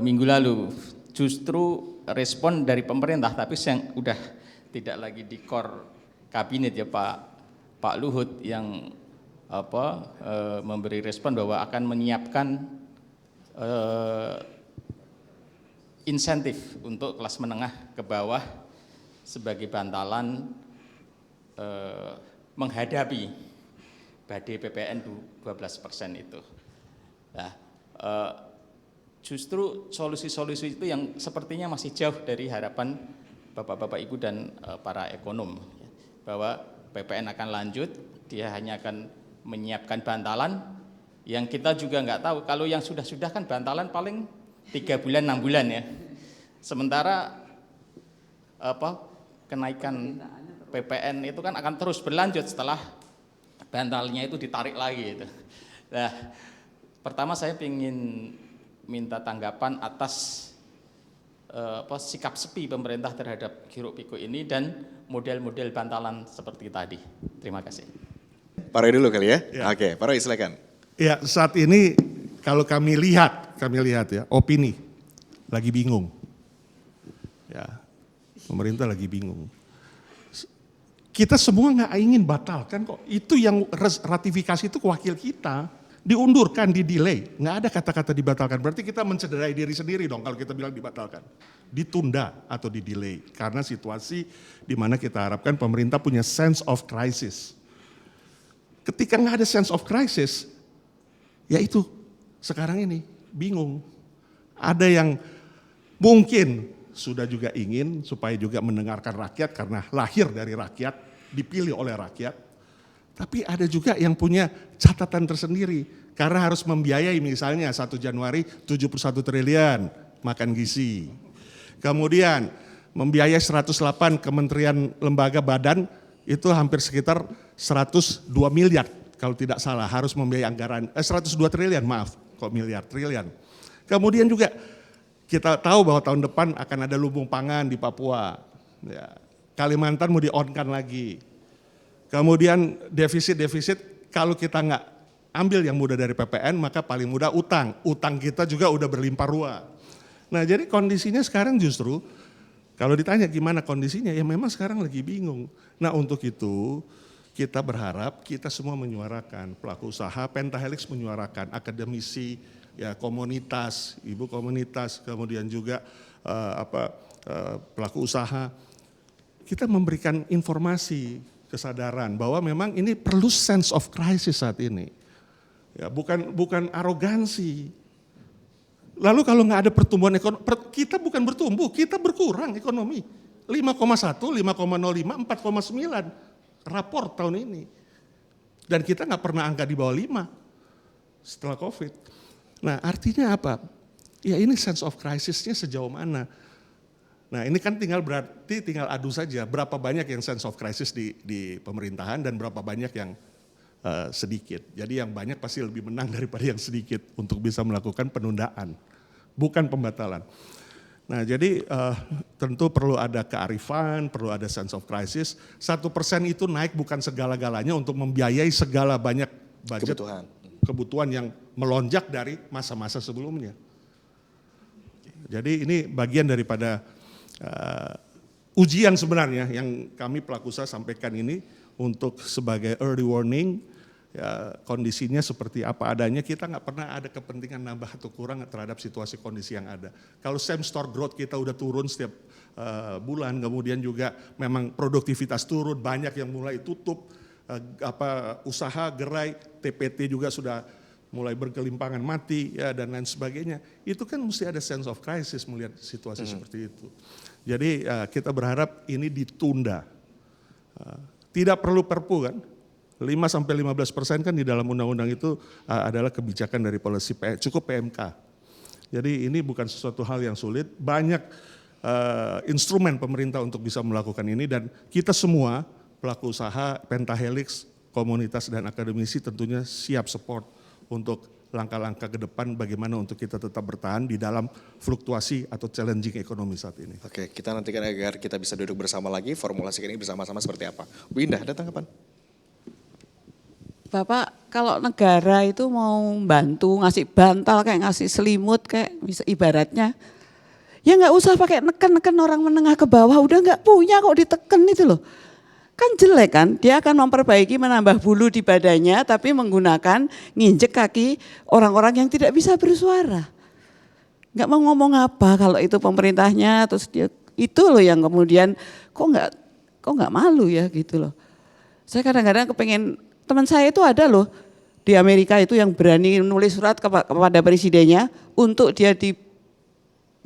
minggu lalu justru respon dari pemerintah, tapi yang udah tidak lagi di core kabinet ya Pak Luhut yang memberi respon bahwa akan menyiapkan insentif untuk kelas menengah ke bawah sebagai bantalan menghadapi badai PPN 12% itu. Nah, justru solusi-solusi itu yang sepertinya masih jauh dari harapan Bapak-Bapak Ibu dan para ekonom. Bahwa PPN akan lanjut, dia hanya akan menyiapkan bantalan yang kita juga nggak tahu. Kalau yang sudah-sudah kan bantalan paling 3 bulan, 6 bulan ya. Sementara kenaikan PPN itu kan akan terus berlanjut setelah bantalnya itu ditarik lagi. Gitu. Nah, pertama saya ingin minta tanggapan atas sikap sepi pemerintah terhadap hiruk pikuk ini dan model-model bantalan seperti tadi. Terima kasih. Pak Roy dulu kali ya? Ya. Oke, Pak Roy silakan. Ya, saat ini kalau kami lihat ya, opini lagi bingung. Ya, pemerintah lagi bingung. Kita semua nggak ingin batalkan kok. Itu yang ratifikasi itu wakil kita. Diundurkan, di-delay. Nggak ada kata-kata dibatalkan. Berarti kita mencederai diri sendiri dong kalau kita bilang dibatalkan. Ditunda atau di-delay. Karena situasi di mana kita harapkan pemerintah punya sense of crisis. Ketika nggak ada sense of crisis, ya itu sekarang ini bingung. Ada yang mungkin sudah juga ingin supaya juga mendengarkan rakyat karena lahir dari rakyat, dipilih oleh rakyat. Tapi ada juga yang punya catatan tersendiri karena harus membiayai misalnya 1 Januari 71 triliun makan gizi. Kemudian membiayai 108 kementerian lembaga badan itu hampir sekitar 102 miliar kalau tidak salah harus membiayai anggaran 102 triliun maaf kok miliar triliun. Kemudian juga kita tahu bahwa tahun depan akan ada lumbung pangan di Papua. Ya, Kalimantan mau di-on-kan lagi. Kemudian defisit kalau kita nggak ambil yang mudah dari PPN maka paling mudah utang kita juga udah berlimpah ruah. Nah jadi kondisinya sekarang justru kalau ditanya gimana kondisinya ya memang sekarang lagi bingung. Nah untuk itu kita berharap kita semua menyuarakan pelaku usaha, Pentahelix menyuarakan, akademisi, ya komunitas, ibu komunitas, kemudian juga pelaku usaha. Kita memberikan informasi kesadaran bahwa memang ini perlu sense of crisis saat ini. Ya, bukan arogansi. Lalu kalau nggak ada pertumbuhan ekonomi, kita bukan bertumbuh, kita berkurang ekonomi. 5,1, 5,05, 4,9 rapor tahun ini. Dan kita nggak pernah angka di bawah 5 setelah COVID. Nah artinya apa? Ya ini sense of crisisnya sejauh mana? Nah ini kan tinggal adu saja berapa banyak yang sense of crisis di pemerintahan dan berapa banyak yang sedikit. Jadi yang banyak pasti lebih menang daripada yang sedikit untuk bisa melakukan penundaan, bukan pembatalan. Nah jadi tentu perlu ada kearifan, perlu ada sense of crisis. 1% itu naik bukan segala-galanya untuk membiayai segala banyak budget kebutuhan yang melonjak dari masa-masa sebelumnya. Jadi ini bagian daripada ujian sebenarnya yang kami pelaku usaha sampaikan ini untuk sebagai early warning, ya, kondisinya seperti apa adanya, kita nggak pernah ada kepentingan nambah atau kurang terhadap situasi kondisi yang ada. Kalau same store growth kita udah turun setiap bulan, kemudian juga memang produktivitas turun, banyak yang mulai tutup, usaha gerai, TPT juga sudah mulai berkelimpangan mati ya dan lain sebagainya. Itu kan mesti ada sense of crisis melihat situasi seperti itu. Jadi kita berharap ini ditunda. Tidak perlu perpu kan, 5-15% kan di dalam undang-undang itu adalah kebijakan dari policy, cukup PMK. Jadi ini bukan sesuatu hal yang sulit, banyak instrumen pemerintah untuk bisa melakukan ini dan kita semua pelaku usaha, Pentahelix, komunitas dan akademisi tentunya siap support untuk langkah-langkah ke depan bagaimana untuk kita tetap bertahan di dalam fluktuasi atau challenging ekonomi saat ini. Oke, kita nantikan agar kita bisa duduk bersama lagi, formulasikan ini bersama-sama seperti apa. Bu Indah, ada tanggapan? Bapak, kalau negara itu mau bantu ngasih bantal kayak ngasih selimut kayak bisa ibaratnya, ya nggak usah pakai neken-neken orang menengah ke bawah, udah nggak punya kok diteken itu loh. Kan jelek kan, dia akan memperbaiki menambah bulu di badannya tapi menggunakan nginjek kaki orang-orang yang tidak bisa bersuara. Nggak mau ngomong apa kalau itu pemerintahnya, terus dia itu loh yang kemudian kok nggak malu ya gitu loh. Saya kadang-kadang kepengen, teman saya itu ada loh di Amerika itu yang berani nulis surat kepada presidennya untuk dia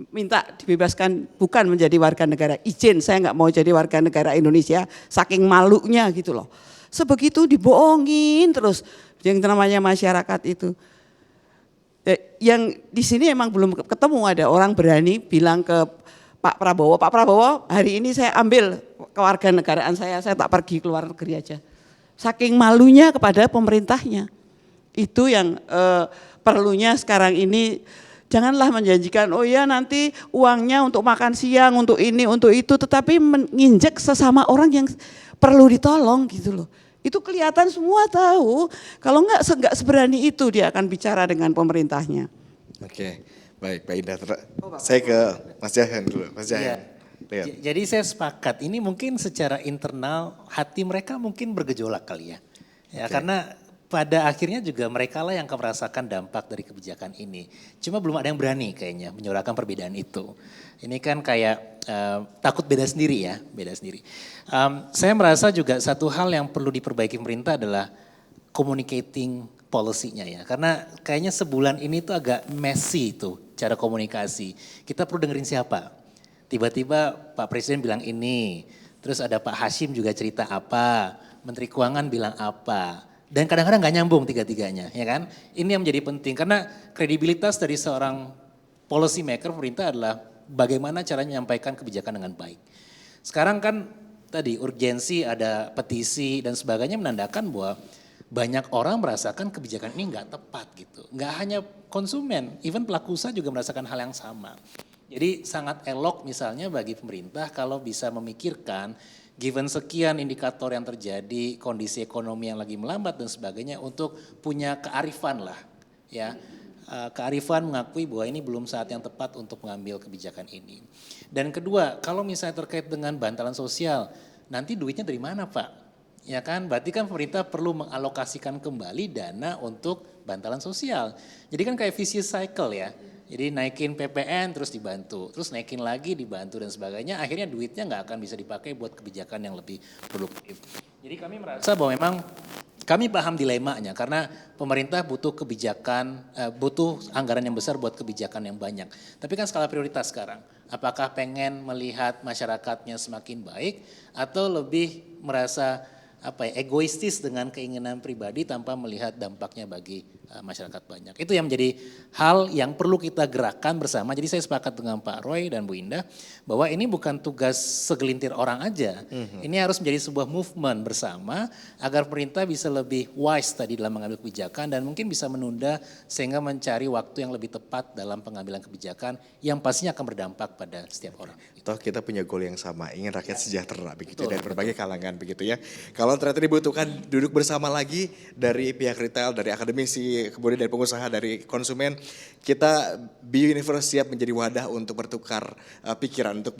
minta dibebaskan, bukan menjadi warga negara, izin saya nggak mau jadi warga negara Indonesia, saking malunya gitu loh. Sebegitu dibohongin terus yang namanya masyarakat itu. Yang di sini emang belum ketemu ada orang berani bilang ke Pak Prabowo hari ini saya ambil kewarganegaraan saya tak pergi keluar negeri aja. Saking malunya kepada pemerintahnya. Itu yang perlunya sekarang ini. Janganlah menjanjikan, oh ya nanti uangnya untuk makan siang, untuk ini, untuk itu, tetapi menginjek sesama orang yang perlu ditolong gitu loh. Itu kelihatan semua tahu, kalau enggak seberani itu dia akan bicara dengan pemerintahnya. Oke, baik Pak Indah. Saya ke Mas Jahan dulu, Mas Jahan. Ya. Jadi saya sepakat, ini mungkin secara internal hati mereka mungkin bergejolak kali ya. Ya karena pada akhirnya juga mereka lah yang akan merasakan dampak dari kebijakan ini. Cuma belum ada yang berani kayaknya menyuarakan perbedaan itu. Ini kan kayak takut beda sendiri ya, beda sendiri. Saya merasa juga satu hal yang perlu diperbaiki pemerintah adalah communicating policy-nya ya. Karena kayaknya sebulan ini tuh agak messy itu cara komunikasi. Kita perlu dengerin siapa. Tiba-tiba Pak Presiden bilang ini, terus ada Pak Hashim juga cerita apa, Menteri Keuangan bilang apa. Dan kadang-kadang nggak nyambung tiga-tiganya, ya kan? Ini yang menjadi penting karena kredibilitas dari seorang policy maker pemerintah adalah bagaimana caranya menyampaikan kebijakan dengan baik. Sekarang kan tadi urgensi, ada petisi dan sebagainya menandakan bahwa banyak orang merasakan kebijakan ini nggak tepat gitu. Nggak hanya konsumen, even pelaku usaha juga merasakan hal yang sama. Jadi sangat elok misalnya bagi pemerintah kalau bisa memikirkan given sekian indikator yang terjadi, kondisi ekonomi yang lagi melambat dan sebagainya untuk punya kearifan lah ya. Kearifan mengakui bahwa ini belum saat yang tepat untuk mengambil kebijakan ini. Dan kedua, kalau misalnya terkait dengan bantalan sosial, nanti duitnya dari mana Pak? Ya kan, berarti kan pemerintah perlu mengalokasikan kembali dana untuk bantalan sosial. Jadi kan kayak vicious cycle ya. Jadi naikin PPN terus dibantu, terus naikin lagi dibantu dan sebagainya, akhirnya duitnya nggak akan bisa dipakai buat kebijakan yang lebih produktif. Jadi kami merasa bahwa memang kami paham dilemanya karena pemerintah butuh kebijakan, butuh anggaran yang besar buat kebijakan yang banyak. Tapi kan skala prioritas sekarang, apakah pengen melihat masyarakatnya semakin baik atau lebih merasa egoistis dengan keinginan pribadi tanpa melihat dampaknya bagi masyarakat banyak. Itu yang menjadi hal yang perlu kita gerakkan bersama. Jadi saya sepakat dengan Pak Roy dan Bu Indah bahwa ini bukan tugas segelintir orang aja. Ini harus menjadi sebuah movement bersama agar pemerintah bisa lebih wise tadi dalam mengambil kebijakan dan mungkin bisa menunda sehingga mencari waktu yang lebih tepat dalam pengambilan kebijakan yang pastinya akan berdampak pada setiap orang. Toh kita punya goal yang sama, ingin rakyat sejahtera begitu dari berbagai kalangan begitu ya. Kalau ternyata dibutuhkan duduk bersama lagi dari pihak retail, dari akademisi, kemudian dari pengusaha, dari konsumen, kita Bio Universe siap menjadi wadah untuk bertukar pikiran, untuk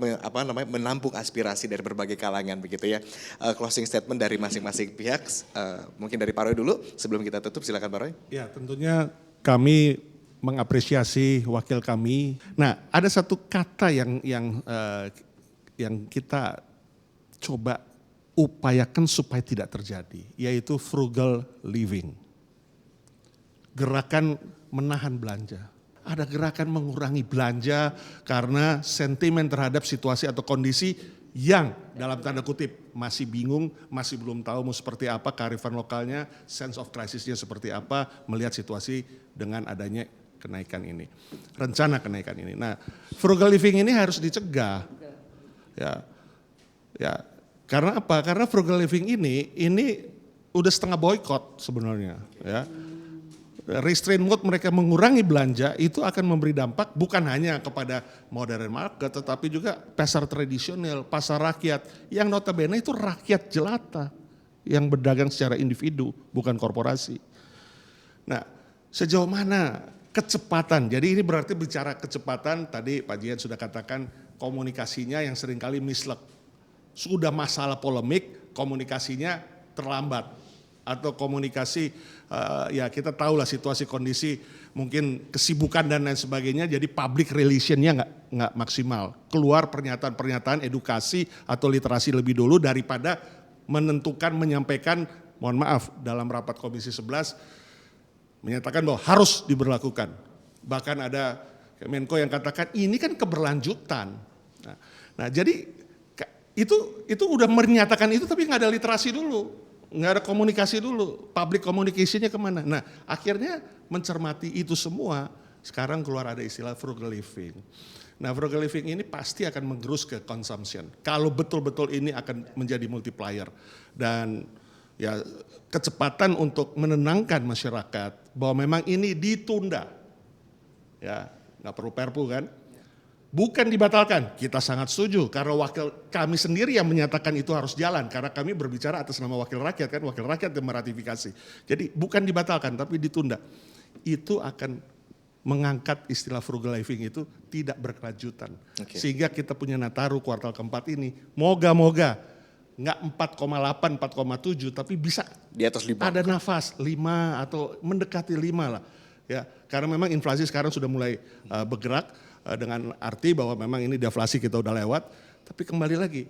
menampung aspirasi dari berbagai kalangan begitu ya. Closing statement dari masing-masing pihak, mungkin dari Pak Roy dulu sebelum kita tutup, silakan Pak Roy. Ya, tentunya kami mengapresiasi wakil kami. Nah, ada satu kata yang kita coba upayakan supaya tidak terjadi, yaitu frugal living. Gerakan menahan belanja. Ada gerakan mengurangi belanja karena sentimen terhadap situasi atau kondisi yang dalam tanda kutip masih bingung, masih belum tahu mau seperti apa kearifan lokalnya, sense of crisisnya seperti apa, melihat situasi dengan adanya kenaikan ini, rencana kenaikan ini. Nah, frugal living ini harus dicegah. Ya, karena apa? Karena frugal living ini udah setengah boykot sebenarnya. Ya, restraint mode mereka mengurangi belanja itu akan memberi dampak bukan hanya kepada modern market, tetapi juga pasar tradisional, pasar rakyat yang notabene itu rakyat jelata yang berdagang secara individu, bukan korporasi. Nah, sejauh mana kecepatan, jadi ini berarti bicara kecepatan, tadi Pak Jian sudah katakan komunikasinya yang seringkali mislek. Sudah masalah polemik, komunikasinya terlambat. Atau komunikasi, ya kita tahulah situasi kondisi, mungkin kesibukan dan lain sebagainya, jadi public relationnya nggak maksimal. Keluar pernyataan-pernyataan edukasi atau literasi lebih dulu daripada menyampaikan, mohon maaf, dalam rapat Komisi 11, menyatakan bahwa harus diberlakukan. Bahkan ada Menko yang katakan ini kan keberlanjutan. Nah jadi itu udah menyatakan itu tapi nggak ada literasi dulu, nggak ada komunikasi dulu, public communication-nya kemana. Nah akhirnya mencermati itu semua, sekarang keluar ada istilah frugal living. Nah frugal living ini pasti akan menggerus ke consumption. Kalau betul-betul ini akan menjadi multiplier. Dan ya kecepatan untuk menenangkan masyarakat bahwa memang ini ditunda, ya nggak perlu perpu kan, bukan dibatalkan. Kita sangat setuju karena wakil kami sendiri yang menyatakan itu harus jalan karena kami berbicara atas nama wakil rakyat kan, wakil rakyat yang meratifikasi. Jadi bukan dibatalkan tapi ditunda. Itu akan mengangkat istilah frugal living itu tidak berkelanjutan, sehingga kita punya Nataru kuartal keempat ini moga-moga nggak 4,8, 4,7 tapi bisa di atas 5. Ada nafas 5 atau mendekati 5 lah. Ya, karena memang inflasi sekarang sudah mulai bergerak dengan arti bahwa memang ini deflasi kita udah lewat, tapi kembali lagi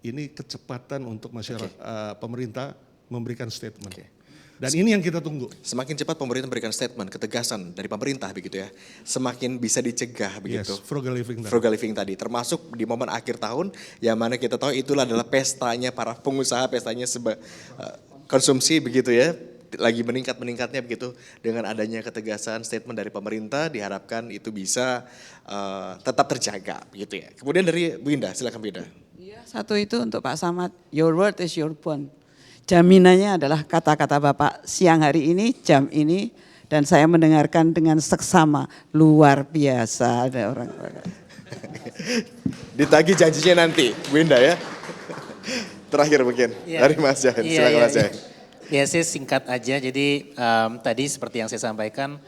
ini kecepatan untuk masyarakat pemerintah memberikan statement. Dan ini yang kita tunggu. Semakin cepat pemerintah memberikan statement, ketegasan dari pemerintah begitu ya, semakin bisa dicegah begitu. Yes, frugal living tadi. Frugal living tadi, termasuk di momen akhir tahun, yang mana kita tahu itulah adalah pestanya para pengusaha, pestanya konsumsi begitu ya, lagi meningkat-meningkatnya begitu. Dengan adanya ketegasan statement dari pemerintah, diharapkan itu bisa tetap terjaga begitu ya. Kemudian dari Bu Indah, silakan Bu Indah. Iya, satu itu untuk Pak Samad, your word is your bond. Jaminannya adalah kata-kata Bapak siang hari ini, jam ini, dan saya mendengarkan dengan seksama, luar biasa ada orang. Ditagih janjinya nanti, Bu Indah ya. Terakhir mungkin dari Mas Jahin, silakan Mas Jahin. Ya saya singkat aja, jadi tadi seperti yang saya sampaikan,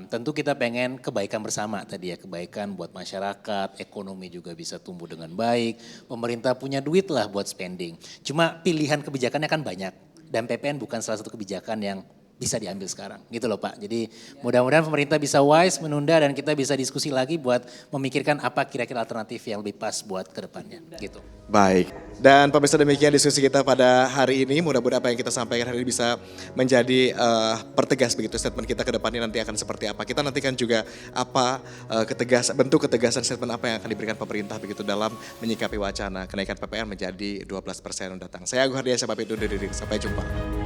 tentu kita pengen kebaikan bersama tadi ya, kebaikan buat masyarakat, ekonomi juga bisa tumbuh dengan baik, pemerintah punya duit lah buat spending. Cuma pilihan kebijakannya kan banyak dan PPN bukan salah satu kebijakan yang bisa diambil sekarang gitu loh Pak. Jadi mudah-mudahan pemerintah bisa wise menunda dan kita bisa diskusi lagi buat memikirkan apa kira-kira alternatif yang lebih pas buat ke depannya gitu. Baik, dan pemirsa demikian diskusi kita pada hari ini. Mudah-mudahan apa yang kita sampaikan hari ini bisa menjadi pertegas begitu statement kita ke depannya nanti akan seperti apa. Kita nantikan juga apa bentuk ketegasan statement apa yang akan diberikan pemerintah begitu dalam menyikapi wacana kenaikan PPN menjadi 12% mendatang. Saya Agung Hardiansyah pamit undur diri, sampai jumpa.